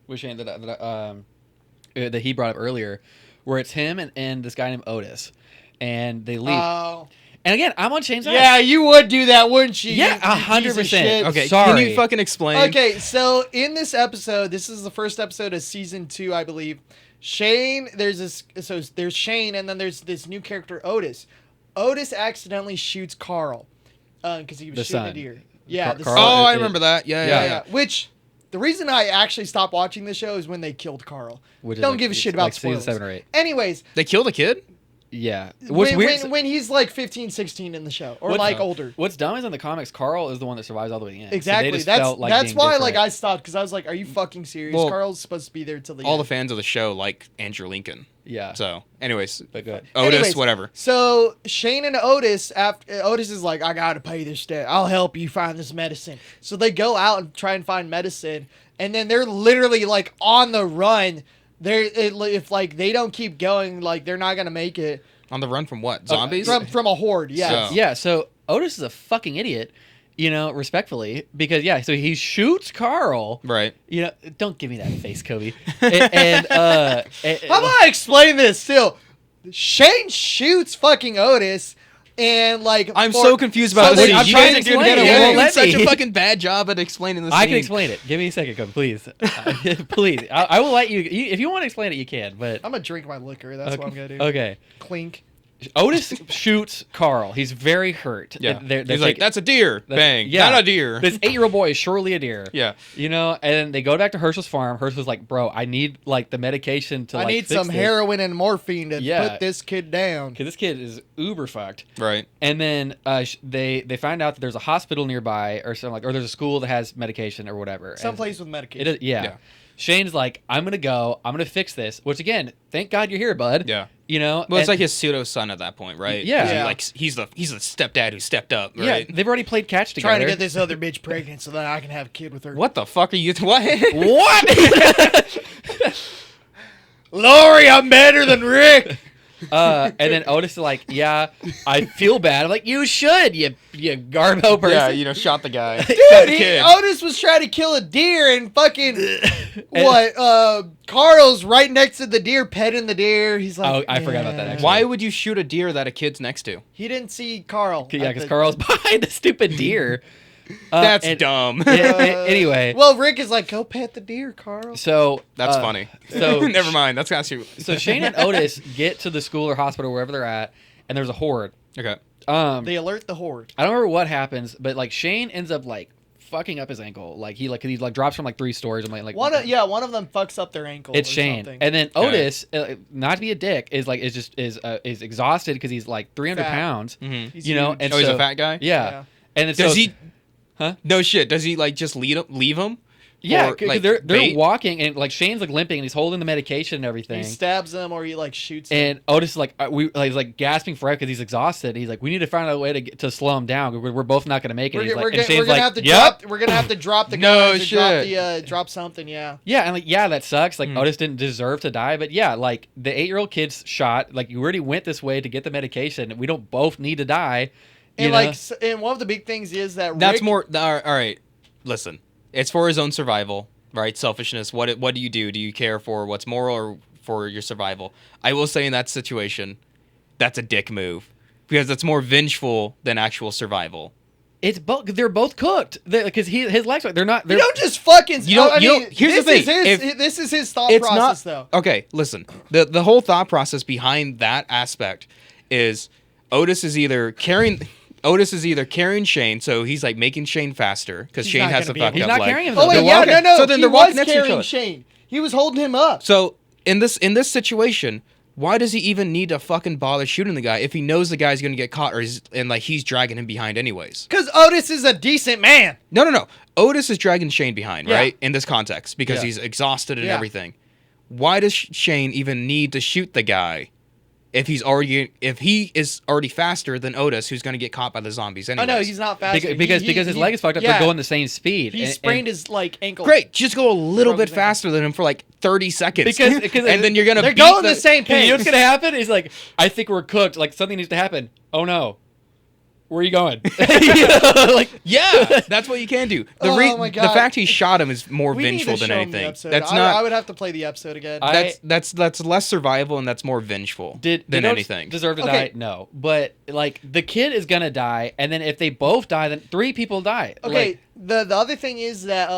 with Shane that he brought up earlier, where it's him and this guy named Otis, and they leave. Oh. And again, I'm on Shane's side. Yeah, you would do that, wouldn't you? Yeah, you piece of 100%. shit? Okay, can Sorry. you fucking explain? Okay, so in this episode, this is the first episode of season 2, I believe. Shane, there's Shane, and then there's this new character, Otis. Otis accidentally shoots Carl because he was The shooting a son. deer. Yeah, the Carl- son. Oh, I it- remember that. Yeah, yeah. yeah, yeah. Which the reason I actually stopped watching the show is when they killed Carl. Which is Don't like- give a it's shit about like season spoilers. 7 or 8. Anyways, They killed a kid. Yeah. What's weird? when he's like 15, 16 in the show, or What's- like older. What's dumb is in the comics, Carl is the one that survives all the way to the end. So they Exactly. just That's felt like that's being why like different. I stopped because I was like, "Are you fucking serious? Well, Carl's supposed to be there till the All the end." fans of the show like Andrew Lincoln. Yeah. So, anyways, But good. Otis, Anyways, whatever. So Shane and Otis, after Otis is like, "I gotta pay this debt. I'll help you find this medicine." So they go out and try and find medicine, and then they're literally like on the run. If like they don't keep going, like they're not gonna make it On the run from what? Zombies? from a horde. Yeah. So- Yeah, so Otis is a fucking idiot, you know, respectfully, because yeah, so he shoots Carl. Right. You know, don't give me that face, Kobe. and How about I explain this? Still, Shane shoots fucking Otis, and like I'm so confused about so this. they- I'm You trying guys to are doing explain it. you're Won't doing let such me. a fucking bad job at explaining this. I can explain it. Give me a second, Kobe, please. Please. I will let you, if you want to explain it, you can, but... I'm gonna drink my liquor. That's what I'm gonna do. Okay. Clink. Otis shoots Carl. He's very hurt. Yeah. They're He's like, that's a deer. Bang. yeah. Not a deer. This 8-year-old boy is surely a deer. Yeah. You know, and they go back to Herschel's farm. Herschel's like, bro, I need like the medication to I like need fix some this. heroin and morphine to Yeah. put this kid down. Because this kid is uber fucked. Right. And then they find out that there's a hospital nearby or something like, or there's a school that has medication or whatever. Someplace with It medication. is, yeah. Yeah. Shane's like, I'm gonna go. I'm gonna fix this. Which again, thank God you're here, bud. Yeah. You know. Well, it's and- like his pseudo son at that point, right? Yeah. 'Cause he, Yeah. like he's the stepdad who stepped up, right? Yeah. They've already played catch together. Trying to get this other bitch pregnant so that I can have a kid with her. What the fuck are you? What? What? Lori, I'm better than Rick. And then Otis is like, yeah, I feel bad. I'm like, you should, you garbo person. Yeah, you know, shot the guy. Dude, Shot the kid. Otis was trying to kill a deer and fucking Carl's right next to the deer, petting the deer. He's like, Oh, I forgot about that, actually. Why would you shoot a deer that a kid's next to? He didn't see Carl. Yeah, at because the- Carl's behind the stupid deer. That's and- dumb. Anyway, Well, Rick is like, go pet the deer, Carl. so That's funny. So Never mind. That's got you. So Shane and Otis get to the school or hospital wherever they're at, and there's a horde. Okay. They alert the horde. I don't remember what happens, but like Shane ends up like fucking up his ankle. Like he drops from like 3 stories and like one of them fucks up their ankle. It's or Shane, something. and then Otis, not to be a dick, is exhausted because he's like 300 Fat. pounds. Mhm. He's You know, huge. and Oh, he's so- a fat guy. Yeah, and it's Does he? Huh? No shit. Does he like just leave him? Yeah, Or, because like, they're bait? walking and like Shane's like limping and he's holding the medication and everything. He stabs them or he like shoots them. And Otis is like he's like gasping for air because he's exhausted. He's like, we need to find a way to slow him down. We're both not going to make it. We're, He's we're, like, gonna, and Shane's we're gonna like, have to yep. drop. We're gonna have to drop the No guns and shit. drop something. Yeah. Yeah, and like, yeah, that sucks. Like, Hmm. Otis didn't deserve to die, but yeah, like the 8-year-old kid's shot. Like, you already went this way to get the medication. We don't both need to die. And you like, know? and one of the big things is that That's Rick, more. All right. Listen, it's for his own survival, right? Selfishness. What do you do? Do you care for what's moral or for your survival? I will say in that situation, that's a dick move because it's more vengeful than actual survival. It's both. They're both cooked because his legs. They're not. You They're, don't just fucking. You don't- I you mean, don't- here's the this thing, Is if- this is his thought It's process, not though. okay. Listen, the whole thought process behind that aspect is Otis is either carrying Shane, so he's like making Shane faster because He's Shane not has gonna the be fucked he's up not leg. carrying him. Oh wait, They're yeah, walking. no. So then He they're walking was next to each carrying other. Shane. He was holding him up. So in this situation, why does he even need to fucking bother shooting the guy if he knows the guy's gonna get caught and like he's dragging him behind anyways? Because Otis is a decent man. No. Otis is dragging Shane behind, Yeah. right? In this context, because Yeah. he's exhausted and Yeah. everything. Why does Shane even need to shoot the guy if he is already faster than Otis, who's going to get caught by the zombies I anyways? know he's not fast. because his leg is fucked up. Yeah, They're going the same speed. He and- sprained his like ankle. Great, just go a little Broke bit his ankle. faster than him for like 30 seconds, Because and then you're gonna They're beat going the same And you know what's pace. gonna happen? Is like, I think we're cooked. Like something needs to happen. Oh no, where are you going? You know, like, Yeah, that's what you can do. Oh my The God. fact he shot him is more We need vengeful to than show him the anything. episode. That's I not. would have to play the episode again. That's less survival and that's more vengeful did than Otis anything. deserve to Okay. die? No, but like the kid is gonna die, and then if they both die, then 3 people die. Okay, Like, the other thing is that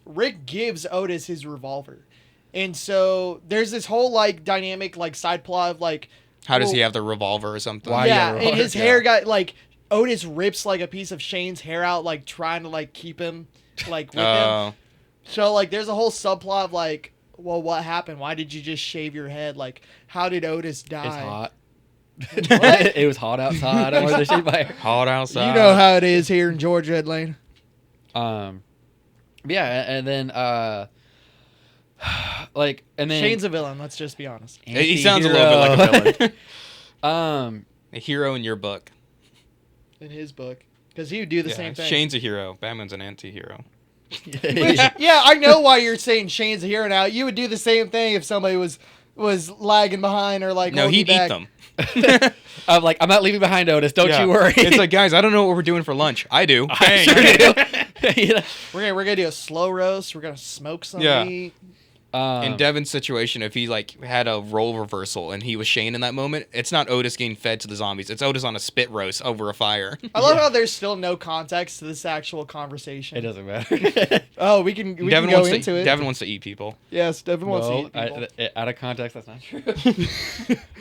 Rick gives Otis his revolver, and so there's this whole like dynamic like side plot of like How does well, he have the revolver or something? Why? yeah, yeah, and his yeah. hair got like Otis rips like a piece of Shane's hair out, like trying to like keep him like with him. Oh. So like there's a whole subplot of like, well, what happened? Why did you just shave your head? Like, how did Otis die? it's hot. What? It was hot outside. I wanted to shave my hair. Hot outside. You know how it is here in Georgia, Atlanta. Yeah, and then like, and then Shane's a villain. Let's just be honest. He sounds a little bit like a villain. Um, A hero in your book. In his book, because he would do the Yeah, same thing. Shane's a hero. Batman's an anti-hero. Which, yeah, I know why you're saying Shane's a hero now. You would do the same thing if somebody was lagging behind or like No, holding he'd you eat back. them. I'm like, I'm not leaving behind Otis. Don't Yeah. you worry. It's like, guys, I don't know what we're doing for lunch. I do. I sure do. You know? We're gonna do a slow roast. We're gonna smoke some Yeah. meat. In Devin's situation, if he like had a role reversal and he was Shane in that moment, it's not Otis getting fed to the zombies. It's Otis on a spit roast over a fire. I love how there's still no context to this actual conversation. It doesn't matter. Oh, we can go wants into it. Devin wants to eat people. Yes, Devin wants to No, eat people. out of context, that's not true.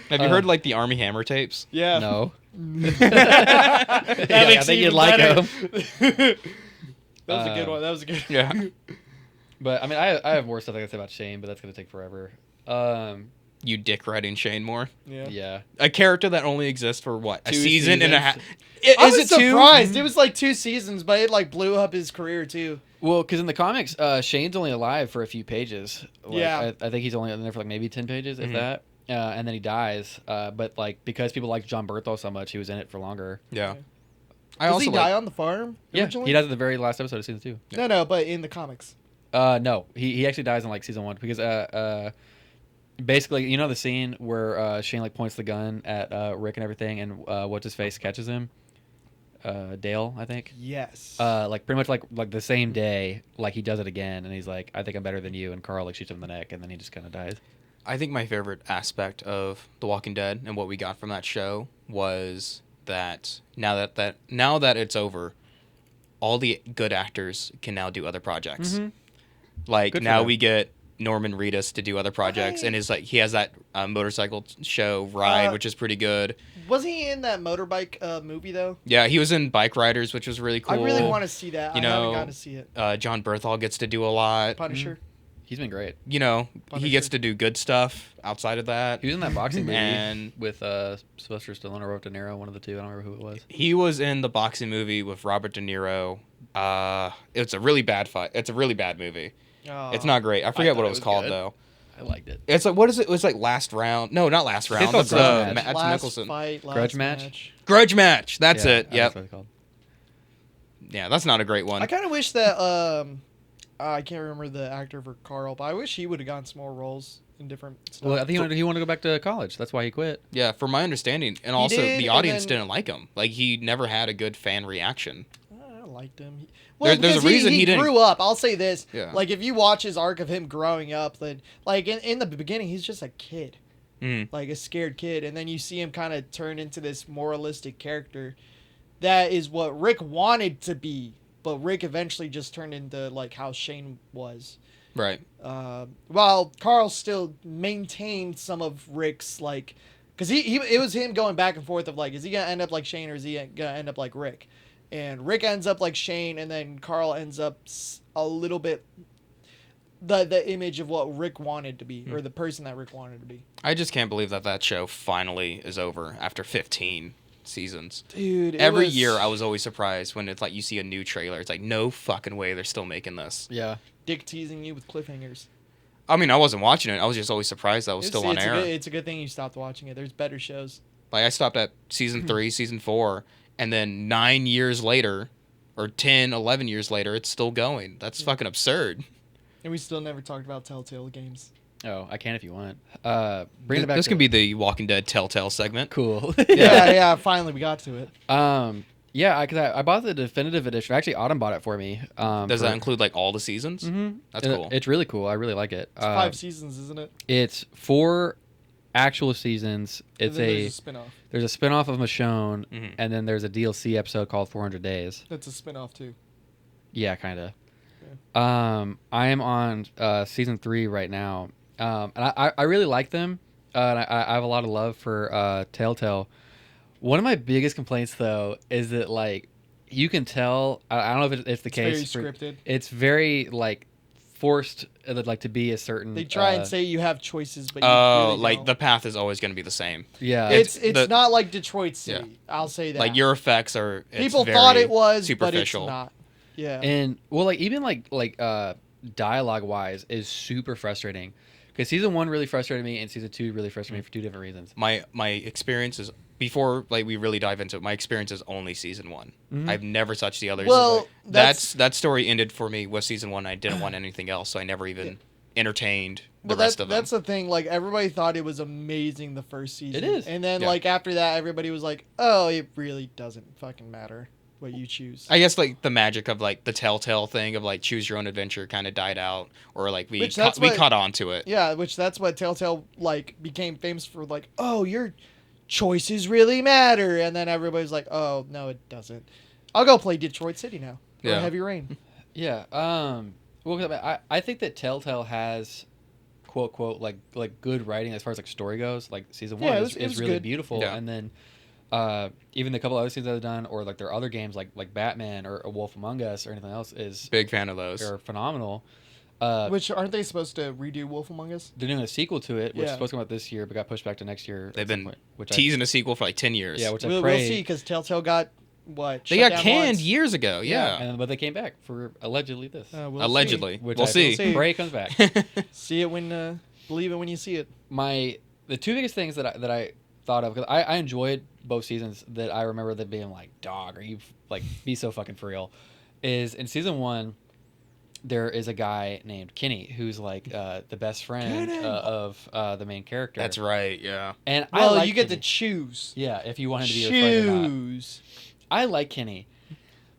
Have you heard like the Army Hammer tapes? Yeah. No. That I makes think it you'd even like better. them. That was a good one. That was a good. Yeah. But I mean, I have more stuff I can say about Shane, but that's gonna take forever. You dick riding Shane more. Yeah. Yeah. A character that only exists for what? A 2 season and a half. seasons. I Is was it two? surprised. It was like 2 seasons, but it like blew up his career too. Well, because in the comics, Shane's only alive for a few pages. Like, Yeah. I think he's only in there for like maybe 10 pages, if that. And then he dies. But like because people like John Berthold so much, he was in it for longer. Yeah. Does he die on the farm? Yeah, Originally? he dies at the very last episode of season 2. No, but in the comics. No, he actually dies in like season 1 because basically, you know the scene where Shane like points the gun at Rick and everything, and what's his face catches him. Dale, I think. Yes. Like pretty much like the same day, like he does it again, and he's like, "I think I'm better than you," and Carl like shoots him in the neck, and then he just kind of dies. I think my favorite aspect of The Walking Dead and what we got from that show was that now that it's over, all the good actors can now do other projects. Mm-hmm. Like Good for now them. we get Norman Reedus to do other projects, and he has that motorcycle show Ride, which is pretty good. Wasn't he in that motorbike movie though? Yeah, he was in Bike Riders, which was really cool. I really want to see that. You I haven't know, gotten to see it. John Berthal gets to do a lot. Punisher. He's been great. You know, Punisher. he gets to do good stuff outside of that. He was in that boxing movie And- with Sylvester Stallone or Robert De Niro, one of the two. I don't remember who it was. He was in the boxing movie with Robert De Niro. It's a really bad fight. It's a really bad movie. Oh. It's not great. I forget what thought it it was was called good. though. I liked it. It's like, what is it? It was like Last Round. No, not Last Round. called That's Grudge Match. Mads Last Mikkelsen. fight, last Grudge Match? Grudge Match. That's Yeah, it. that's Yep. what it's called. Yeah, that's not a great one. I kind of wish that I can't remember the actor for Carl, but I wish he would have gotten some more roles in different stuff. Well, I think he wanted to go back to college. That's why he quit. Yeah, from my understanding, and also did, the and audience then- didn't like him. Like he never had a good fan reaction. I liked him. There's a because reason he he didn't- grew up. I'll say this. Yeah. Like, if you watch his arc of him growing up, then, like, in the beginning, he's just a kid. Mm. Like, a scared kid. And then you see him kind of turn into this moralistic character. That is what Rick wanted to be. But Rick eventually just turned into, like, how Shane was. Right. While Carl still maintained some of Rick's, like... Because it was him going back and forth of, like, is he going to end up like Shane or is he going to end up like Rick? And Rick ends up like Shane, and then Carl ends up a little bit the image of what Rick wanted to be, or the person that Rick wanted to be. I just can't believe that show finally is over after 15 seasons. Dude, Every year I was always surprised when it's like you see a new trailer. It's like, no fucking way they're still making this. Yeah. Dick teasing you with cliffhangers. I mean, I wasn't watching it. I was just always surprised that was still on air. It's a good thing you stopped watching it. There's better shows. Like I stopped at season 3, season 4, and then 9 years later, or 10, 11 years later, it's still going. That's fucking absurd. And we still never talked about Telltale games. Oh, I can if you want. Bring it back. This can be the Walking Dead Telltale segment. cool. Yeah, finally we got to it. Yeah, because I bought the definitive edition. Actually, Autumn bought it for me. Does that include like all the seasons? Mm-hmm. That's cool. It's really cool. I really like it. It's 5 seasons, isn't it? It's 4 actual seasons. It's And then there's a spin-off. There's a spin-off of Michonne, Mhm. and then there's a DLC episode called 400 Days. That's a spin-off too. Yeah, kind of. I am on season 3 right now, and I really like them. And I have a lot of love for Telltale. One of my biggest complaints, though, is that like you can tell. I don't know if it's the case. It's very scripted. It's very like forced, like to be a certain. They try and say you have choices, but you Oh, really like don't. the path is always going to be the same. Yeah, It's the- not like Detroit City. Yeah. I'll say that. Like your effects are. It's People very thought it was, superficial. but it's not. Yeah. And well, like even like dialogue wise is super frustrating because season 1 really frustrated me and season 2 really frustrated me for 2 different reasons. My experience is before like we really dive into it. My experience is only season 1. Mhm. I've never touched the others. Well, that story ended for me with season 1. I didn't want anything else, so I never even entertained the rest of them. That's the thing. Like everybody thought it was amazing the first season. It is. And then Yeah. like after that, everybody was like, "Oh, it really doesn't fucking matter what you choose." I guess like the magic of like the Telltale thing of like choose your own adventure kind of died out, or like we Which that's we what- caught on to it. Yeah, which that's what Telltale like became famous for. Like, oh, your choices really matter, and then everybody's like, "Oh, no, it doesn't." I'll go play Detroit City now. Or Yeah. Heavy Rain. Yeah. Well, I think that Telltale has quote quote like good writing as far as like story goes. Like season 1 Yeah, it is was really good. beautiful, Yeah. and then even the couple other things that I've done, or like their other games like Batman or A Wolf Among Us or anything else is Big fan of those. are phenomenal. Which aren't they supposed to redo Wolf Among Us? They're doing a sequel to it, which is Yeah. supposed to come out this year, but got pushed back to next year. They've at some been point, which teasing a sequel for like 10 years. which I We'll pray. see, because Telltale got what? They shut got down canned once. years ago. Yeah. But they came back for allegedly this. We'll Allegedly. Which We'll I see. pray it comes back. See it when, believe it when you see it. The 2 biggest things that I thought of, because I enjoyed both seasons, that I remember them being like, dog, are you like be so fucking for real, is in season 1 there is a guy named Kenny who's like the best friend Kenny! of the main character. That's right. Yeah. And I Well, like you get to Kenny. choose. Yeah, if you want him to be your friend or not. Choose. I like Kenny.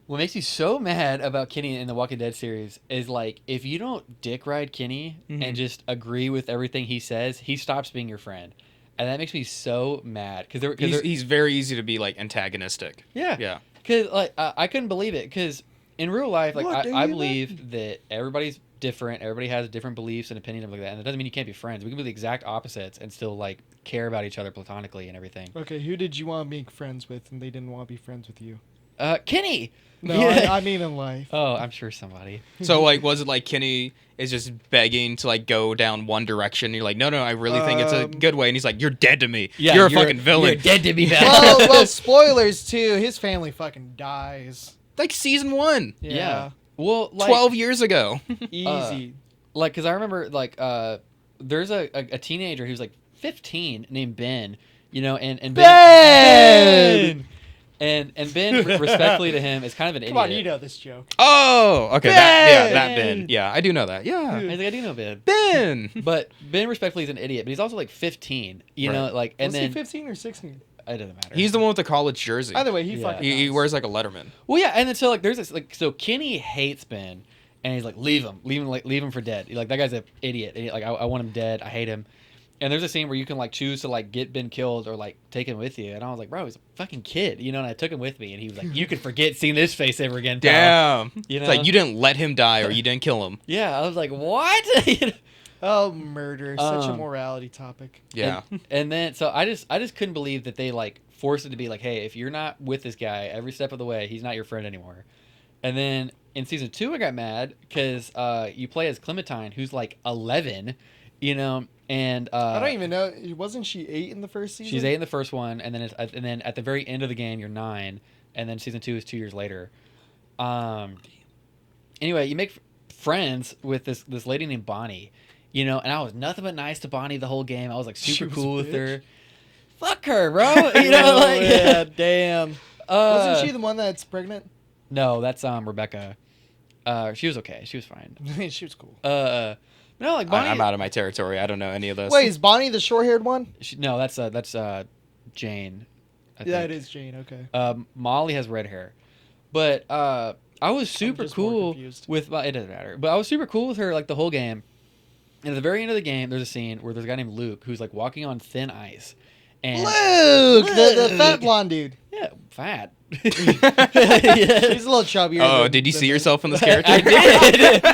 What makes me so mad about Kenny in the Walking Dead series is like if you don't dick ride Kenny and just agree with everything he says, he stops being your friend, and that makes me so mad because He's very easy to be like antagonistic. yeah Yeah. because like I couldn't believe it because in real life like What do I you believe that everybody's different. Everybody has different beliefs and opinions and like that. And it doesn't mean you can't be friends. We can be the exact opposites and still like care about each other platonically and everything. Okay, who did you want to be friends with and they didn't want to be friends with you? Kenny. No, Yeah. I mean in life. Oh, I'm sure somebody. So like, was it like Kenny is just begging to like go down one direction? You're like, no, I really think it's a good way, and he's like, you're dead to me. Yeah, you're a fucking villain. You're dead to me. well, spoilers too. His family fucking dies. Like season 1, Yeah. Well, like 12 years ago. Easy. like because I remember like there's a teenager who's like 15 named Ben, and Ben! and Ben respectfully to him is kind of an Come idiot. on, you know this joke. Oh, okay. Ben! That Ben. Yeah, I do know that. Yeah, I think I do know Ben. Ben. But Ben respectfully is an idiot, but he's also like 15, Right. like and Was then he 15 or 16? it doesn't matter. He's the one with the college jersey. Either way, he Yeah. fucking He dies. wears like a Letterman. Well, yeah, and then so like there's this like so Kenny hates Ben, and he's like leave him for dead. Like that guy's an idiot. Like I want him dead. I hate him. And there's a scene where you can like choose to like get Ben killed or like take him with you. And I was like, bro, he's a fucking kid, and I took him with me, and he was like, you can forget seeing this face ever again. Pal. Damn. You It's know? like you didn't let him die or you didn't kill him. Yeah, I was like, what? Oh, murder. Such a Um, morality topic. Yeah. And then so I just couldn't believe that they like forced it to be like, hey, if you're not with this guy every step of the way, he's not your friend anymore. And then in season 2, I got mad because you play as Clementine, who's like 11, and I don't even know. Wasn't she 8 in the first season? she's 8 in the first one, and then at the very end of the game, you're 9, and then season 2 is 2 years later. Anyway, you make friends with this lady named Bonnie, and I was nothing but nice to Bonnie the whole game. I was like She super was cool a with bitch. her. Fuck her, bro. Oh, yeah, damn. Uh, Wasn't she the one that's pregnant? No, that's Rebecca. She was okay. She was fine. She was cool. No, like Bonnie. I'm out of my territory. I don't know any of this. Wait, is Bonnie the short-haired one? No, that's Jane. I Yeah, think. it is Jane. Okay. Molly has red hair, but I was super just more cool confused. with. It doesn't matter, but I was super cool with her like the whole game. And at the very end of the game, there's a scene where there's a guy named Luke who's like walking on thin ice, and Luke, the fat blonde dude. yeah, fat. He's a little chubbier. Oh, than- did you than see the- yourself in this character? I did.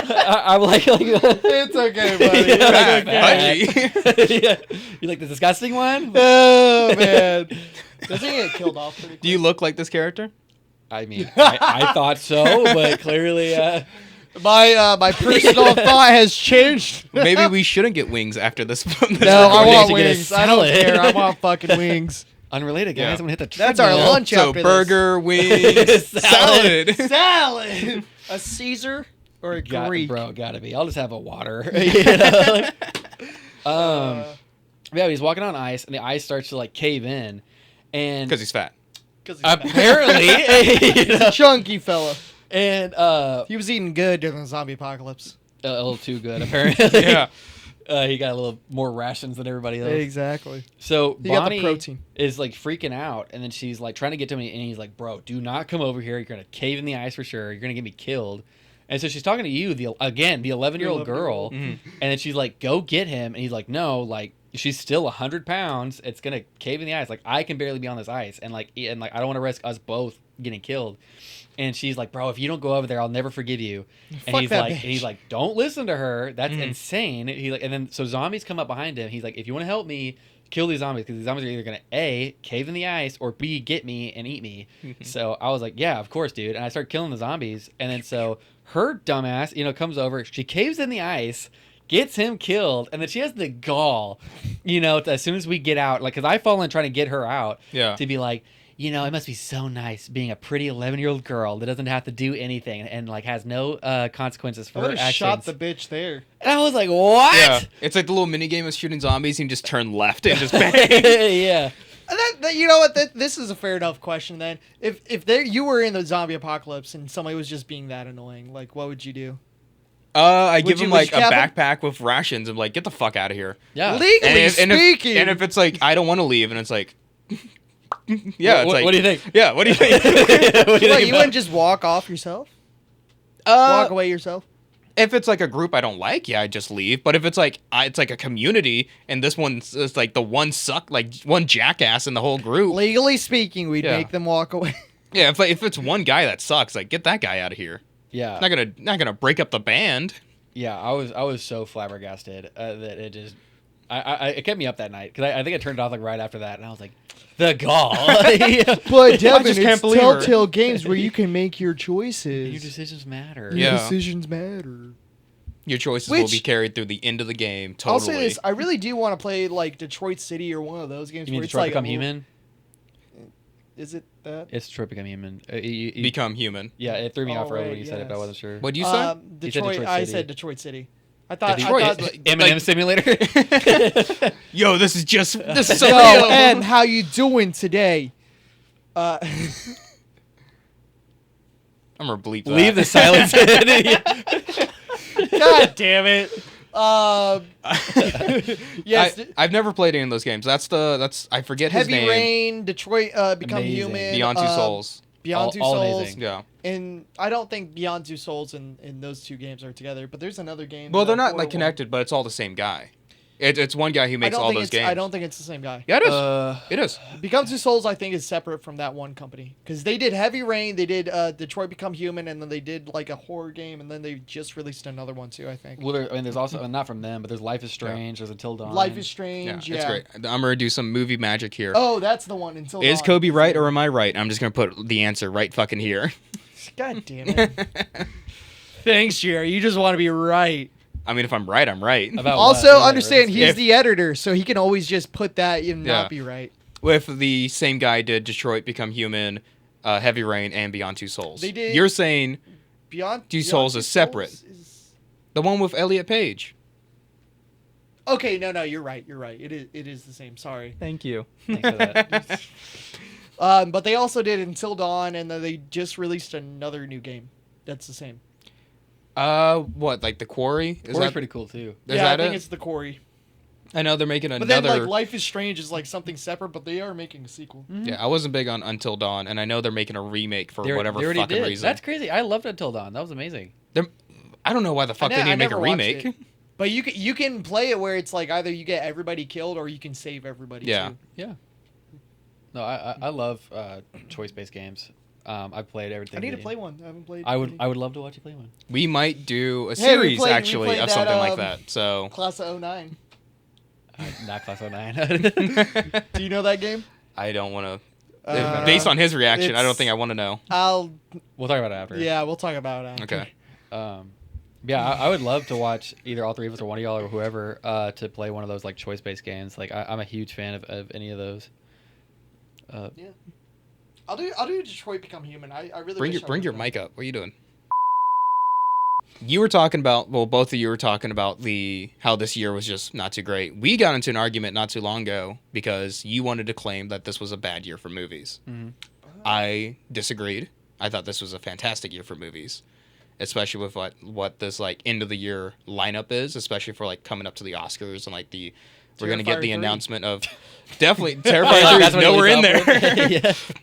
I'm like It's okay, buddy. Yeah, It's like, okay. yeah. You like the disgusting one? Oh man, doesn't he get killed off pretty quick? Do you look like this character? I mean, I thought so, but clearly, My personal thought has changed. Maybe we shouldn't get wings after this. No, I We're want gonna get a wings. I don't salad. care. I want fucking wings. unrelated guys. Yeah. I'm gonna hit the That's our treadmill. lunch So after burger, wings, Salad. salad. Salad. A Caesar or a Greek? Gotta be. I'll just have a water. You know? Yeah, he's walking on ice, and the ice starts to like cave in, and Because he's fat. 'Cause he's fat. apparently, He's a chunky fella. and He was eating good during the zombie apocalypse. a little too good. Apparently, Yeah. He got a little more rations than everybody else. Exactly. So He got Bonnie the protein. is like freaking out, and then she's like trying to get to me, and he's like, "Bro, do not come over here. You're gonna cave in the ice for sure. You're gonna get me killed." And so she's talking to you, the 11-year-old girl, and then she's like, "Go get him," and he's like, "No, like she's still 100 pounds. It's gonna cave in the ice. Like I can barely be on this ice, and I don't want to risk us both getting killed." And she's like, "Bro, if you don't go over there, I'll never forgive you." And Fuck he's that like, bitch. "Don't listen to her. That's insane." He like, and then so zombies come up behind him. He's like, "If you want to help me, kill these zombies because these zombies are either gonna A, cave in the ice, or B, get me and eat me." So I was like, "Yeah, of course, dude." And I started killing the zombies. And then so her dumbass, comes over. She caves in the ice, gets him killed, and then she has the gall, as soon as we get out, like, because I fall in trying to get her out, Yeah. to be like, it must be so nice being a pretty 11-year-old girl that doesn't have to do anything and like has no consequences I for her would have actions. shot the bitch there. And I was like, what? Yeah. It's like the little mini game of shooting zombies. You can just turn left and just bang. Yeah. And that you know what? This is a fair enough question then. If you were in the zombie apocalypse and somebody was just being that annoying, like what would you do? I give Would him you like a stab him? backpack with rations. I'm like, get the fuck out of here. Yeah. Legally speaking. And if it's like, I don't want to leave, and it's like, yeah, it's What- like, what do you think? Yeah, what do you think? What do you What, think you about- wouldn't just walk off yourself? Walk away yourself? If it's like a group I don't like, yeah, I just leave. But if it's like it's like a community, and this one's is like the one one jackass in the whole group. Legally speaking, we'd Yeah. make them walk away. Yeah, if it's one guy that sucks, like get that guy out of here. Yeah. Not gonna break up the band. Yeah, I was so flabbergasted that it just it kept me up that night because I think I turned it off like right after that, and I was like, the gall. But Devin, just can't it's believe her. Telltale games where you can make your choices. Your decisions matter. Your Yeah. decisions matter. Your choices will Which- be carried through the end of the game. Totally. I'll say this: I really do want to play like Detroit City or one of those games. You mean where Detroit it's Become like Human? Is it that? It's Detroit Become Human. Become human. Yeah, it threw me Oh, off earlier when right, you said it, but I yes. wasn't sure. What do you say? You said Detroit. Detroit I City. said Detroit City. I thought. Detroit. I thought Eminem Simulator? Yo, this is so Yo, real. and how you doing today? I'm gonna bleep that. Leave the silence in. God damn it. Yes. I've never played any of those games. That's I forget his Heavy name. Rain, Detroit Become Amazing. Human. Beyond Two Souls. Beyond Two All Souls. amazing. Yeah. And I don't think Beyond Two Souls and those two games are together, but there's another game. Well, they're not horror like one. connected, but it's all the same guy. It's one guy who makes all those games. I don't think it's the same guy. Yeah, it is. It is. Become Two Souls, I think, is separate from that one company because they did Heavy Rain, they did Detroit Become Human, and then they did like a horror game, and then they just released another one too. I think. Well, there's also not from them, but there's Life is Strange. There's Until Dawn. Life is Yeah, Strange. it's great. I'm gonna do some movie magic here. Oh, that's the one. Until Is Dawn. Kobe right or am I right? I'm just gonna put the answer right fucking here. God damn it! Thanks, Jerry. You just want to be right. I mean, if I'm right, I'm right. About Also, what? understand he's If- the editor, so he can always just put that and Yeah. not be right. If the same guy did Detroit Become Human, Heavy Rain, and Beyond Two Souls. They did- You're saying Beyond Two Souls Two is separate. Souls is- the one with Elliot Page. Okay, no, you're right. You're right. It is the same. Sorry. Thank you. Thanks for that. But they also did Until Dawn, and then they just released another new game. That's the same. What, like The Quarry? Is Quarry's that pretty cool too. Is yeah, that I think it? it's The Quarry. I know they're making But another. then, like, Life is Strange is like something separate, but they are making a sequel. Yeah, I wasn't big on Until Dawn, and I know they're making a remake for whatever they already fucking did. reason. That's crazy. I loved Until Dawn. That was amazing. I don't know why the fuck they need to make a never watched remake. it. But you can play it where it's like either you get everybody killed or you can save everybody. Yeah. Too. Yeah. No, I love choice-based games. I've played everything. I need to that- play one. I haven't played. I would love to watch you play one. We might do a Hey, we series played actually of that, something like that. So Class of 09. Not Class 09. Do you know that game? I don't want to. Uh, Based on his reaction, I don't it's- think I want to know. We'll talk about it after. Yeah, we'll talk about it. After. Okay. Yeah, I would love to watch either all three of us or one of y'all or whoever to play one of those like choice-based games. Like I'm a huge fan of any of those. I'll do Detroit Become Human. I really Bring wish your I bring your would've mic up. What are you doing? You were talking about both of you were talking about how this year was just not too great. We got into an argument not too long ago because you wanted to claim that this was a bad year for movies. Mhm. I disagreed. I thought this was a fantastic year for movies, especially with what this like end of the year lineup is, especially for like coming up to the Oscars and like we're gonna get Terrifier the 3. announcement of definitely Terrifier 3 is what it nowhere in leads there. off with.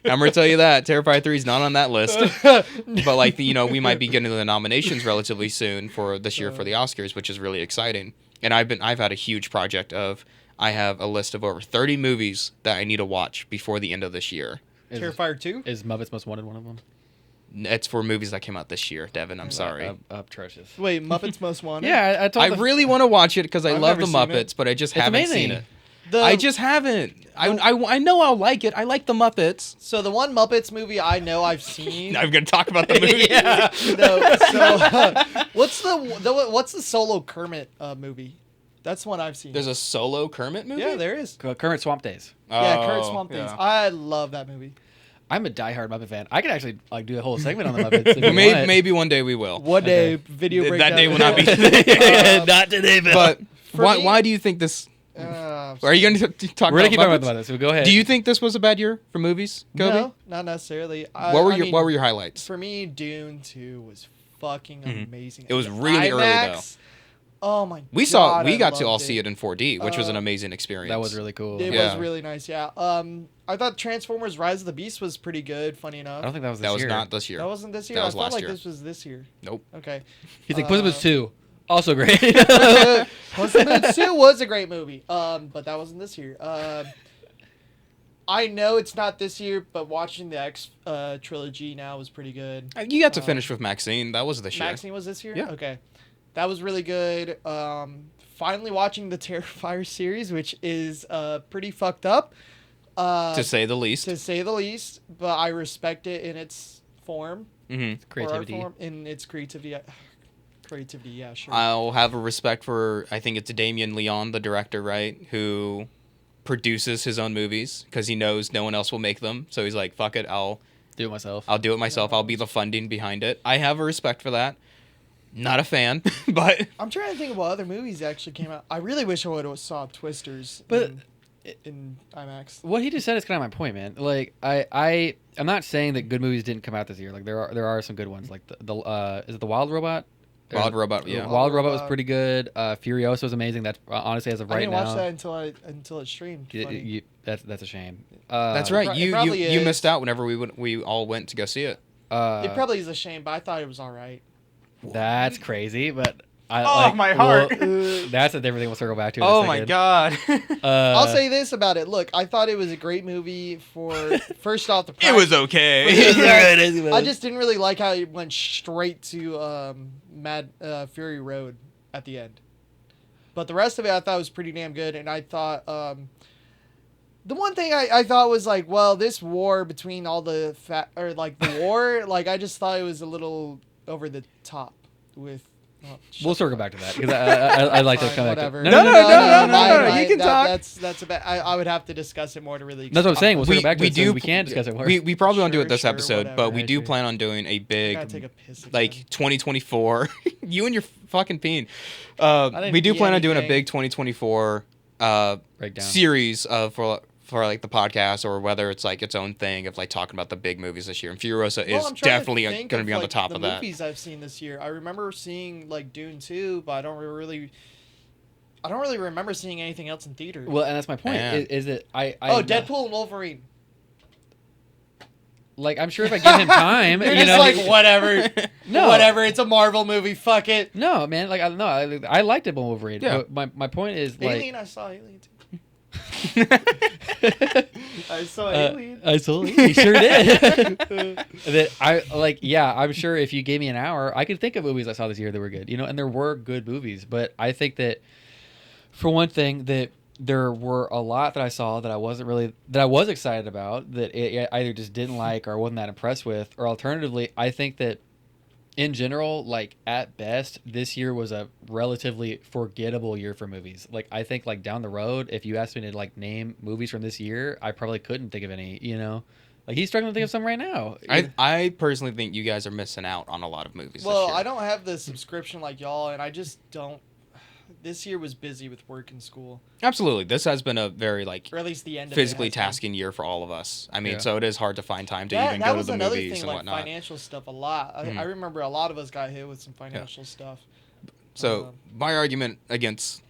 Yeah. I'm gonna tell you that Terrifier 3 is not on that list. But like we might be getting the nominations relatively soon for this year for the Oscars, which is really exciting. And I've had a huge project of I have a list of over 30 movies that I need to watch before the end of this year. Terrifier 2? Is Muppets Most Wanted one of them? It's for movies that came out this year, Devin. I'm sorry. Atrocious. Wait, Muppets Most Wanted? Yeah, I told I really want to watch it because I I've love the never seen Muppets, but I just It's haven't amazing. seen it. The, I just haven't. I know I'll like it. I like the Muppets. So the one Muppets movie I know I've seen. Now I'm gonna talk about the movie. Yeah. No, so what's the solo Kermit movie? That's one I've seen. There's a solo Kermit movie. Yeah, there is. Current Swamp Days. Yeah, Oh, Kermit Swamp Things. yeah. I love that movie. I'm a diehard Muppet fan. I could actually like do a whole segment on the Muppets. If you Maybe, want. maybe one day we will. One day, Okay. video That breakdown. day will not be. Not today, Bill. But For why? me- Why do you think this? Uh, Are you going to talk We're gonna about keep talking Muppets? about this. So go ahead. Do you think this was a bad year for movies, Kobe? No, not necessarily. What were your highlights? For me, Dune 2 was fucking Mhm. amazing. It was The really early, IMAX, Oh my We god. we I got to all loved see it in 4D, which was an Uh, amazing experience. That was really cool. It Yeah. was really nice, yeah. I thought Transformers Rise of the Beast was pretty good, funny I enough. don't think that was this That was year. not this year. That wasn't this year? That was I felt last like year. this was this year. Nope. Okay. He's like, Puss in Boots 2. Also great. Puss in Boots 2 was a great movie. But that wasn't this year. I know it's not this year, but watching the X trilogy now was pretty good. You got to finish with MAXXXINE. That was this year. MAXXXINE was this year? Yeah. Okay. That was really good. Finally watching the Terrifier series, which is pretty fucked up. To say the least. To say the least, but I respect it in its form. Mm-hmm. Creativity. Form, in its creativity. Creativity, yeah, sure. I'll have a respect for, I think it's Damien Leon, the director, right? Who produces his own movies because he knows no one else will make them. So he's like, fuck it, I'll Do it myself. do it myself. I'll be the funding behind it. I have a respect for that. Not a fan, but I'm trying to think of what other movies actually came out. I really wish I would have saw Twisters But in IMAX. what he just said is kind of my point, man. Like I'm not saying that good movies didn't come out this year. Like there are some good ones. Like the is it the Wild Robot? Wild Robot, yeah. Wild Robot was pretty good. Furiosa was amazing. That's honestly as of right now. I didn't watch that until it streamed. Funny. That's a shame. That's right. You missed out whenever we all went to go see it. It probably is a shame, but I thought it was all right. That's crazy, but my heart. That's a different thing we'll circle back to. In a Oh my second. god. I'll say this about it. Look, I thought it was a great movie for first off the. It was okay. I just didn't really like how it went straight to Mad Fury Road at the end, but the rest of it I thought was pretty damn good, and I thought the one thing I thought was like, well, this war between all the the war, like I just thought it was a little over the top with. We'll circle back to that because I'd like to come back. Whatever. To, No, you can talk. That's a bad. I would have to discuss it more to really. That's what I'm saying. We'll circle back to we it. do. So we can discuss it more. We probably won't do it this Sure, episode, whatever. but we Yeah, do sure. plan on doing a I big, gotta take a piss again. like 2024. You and your fucking peen. didn't We do pee plan on doing a anything. big 2024 Breakdown. series for like the podcast, or whether it's like its own thing of like talking about the big movies this year. And Furiosa Well, is I'm trying to definitely think going to be on the like, top of that. Movies I've seen this year. I remember seeing like Dune 2, but I don't really remember seeing anything else in theater. Well, and that's my point. Yeah. Is that I Deadpool and Wolverine. Like I'm sure if I give him time, You're you just know, like whatever, No. whatever. It's a Marvel movie. Fuck it. no, man. Like I liked Deadpool and Wolverine. Yeah. But my point is like Alien. I saw Alien too. I saw Alien. I saw it. You sure did. That I like. Yeah, I'm sure if you gave me an hour, I could think of movies I saw this year that were good. You know, and there were good movies. But I think that for one thing, that there were a lot that I saw that I was excited about that it either just didn't like or wasn't that impressed with, or alternatively, I think that in general, like at best, this year was a relatively forgettable year for movies. Like I think like down the road, if you asked me to like name movies from this year, I probably couldn't think of any, you know. Like he's struggling to think of some right now. I personally think you guys are missing out on a lot of movies Well, this year. I don't have the subscription like y'all, and I just don't. This year was busy with work and school, Absolutely. This has been a very like or at least the end of physically it has been. tasking year for all of us. I mean, Yeah. so it is hard to find time to That even go to was the another movies thing, and like whatnot. financial stuff a lot. I remember a lot of us got hit with some financial stuff. So my argument against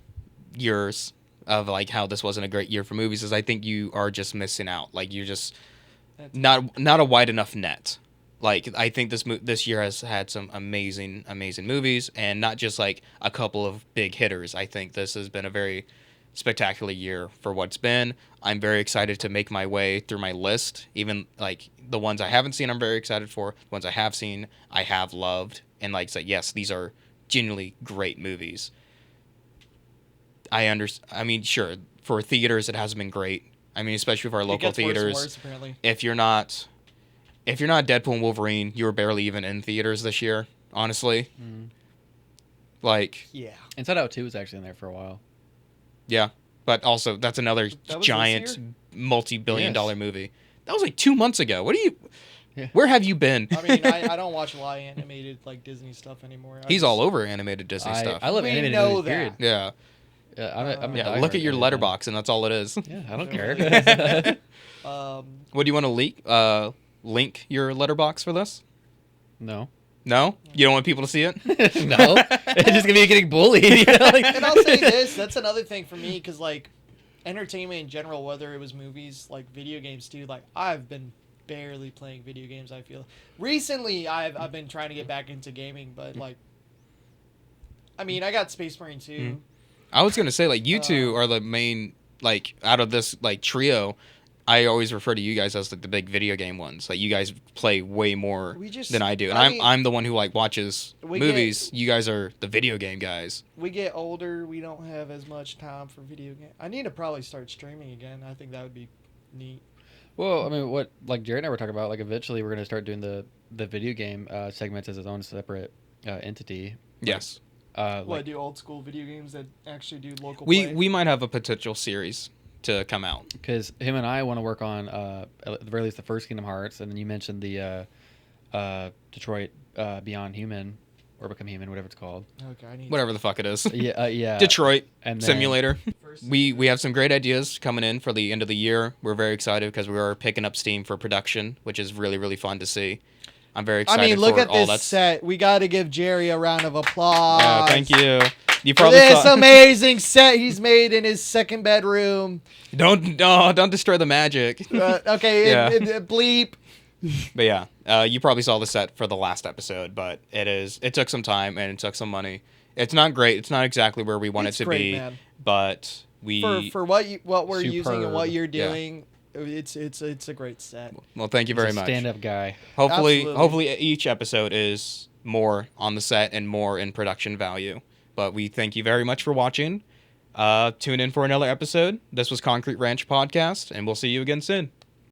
yours of like how this wasn't a great year for movies is I think you are just missing out. Like you're just not a wide enough net. Like I think this year has had some amazing movies, and not just like a couple of big hitters. I think this has been a very spectacular year for what's been. I'm very excited to make my way through my list. Even like the ones I haven't seen, I'm very excited for. The ones I have seen, I have loved, and like say yes, these are genuinely great movies. I mean, sure, for theaters it hasn't been great. I mean, especially for our local It gets worse and theaters. worse, apparently. If you're not Deadpool and Wolverine, you were barely even in theaters this year, honestly. Like, Yeah. Inside Out 2 was actually in there for a while. yeah. But also, that's another That was giant, this year? multi-billion-dollar movie. That was like 2 months ago. Yeah. Where have you been? I mean, I don't watch a lot of animated like Disney stuff anymore. He's all over animated Disney stuff. I love We animated know movies, that. period. Yeah. I'm a Yeah, diehard look at your fan. letterbox, and that's all it is. Yeah, I don't Really? care. What do you want to link your letterbox for this? No. No? You don't want people to see it? No. It's just gonna be getting bullied. You know? Like, And I'll say this: that's another thing for me, because like entertainment in general, whether it was movies, like video games too. Like I've been barely playing video games. I feel recently I've been trying to get back into gaming, but like, I mean, I got Space Marine 2. I was going to say, like, you two are the main, like, out of this, like, trio, I always refer to you guys as like the big video game ones. Like you guys play way more than I do, and I mean, I'm the one who like watches we movies. You guys are the video game guys. we get older, we don't have as much time for video game. I need to probably start streaming again. I think that would be neat. Well, I mean, what like Jared and I were talking about, like eventually we're gonna start doing the video game segments as its own separate entity. Yes, Like, Do old school video games that actually do local we play? we might have a potential series to come out. because him and I want to work on at the very least the first Kingdom Hearts, and then you mentioned the Detroit Beyond Human or Become Human, whatever it's called. Okay, I need Whatever the fuck it is. Yeah. Detroit And then- Simulator. First- We have some great ideas coming in for the end of the year. We're very excited because we are picking up steam for production, which is really, really fun to see. I'm very excited. I mean, look for at all this set. We got to give Jerry a round of applause. Yeah, thank you. You For probably this saw, amazing set he's made in his second bedroom. don't destroy the magic. Okay, Yeah. bleep. But yeah, you probably saw the set for the last episode, but it took some time and it took some money. It's not great. It's not exactly where we want It's it to great, be, man. but we. For what we're using and what Superb. you're Yeah. doing, it's a great set. Well, thank you very much. Stand-up guy. Absolutely. Hopefully, each episode is more on the set and more in production value. But we thank you very much for watching. Tune in for another episode. This was Concrete Ranch Podcast, and we'll see you again soon.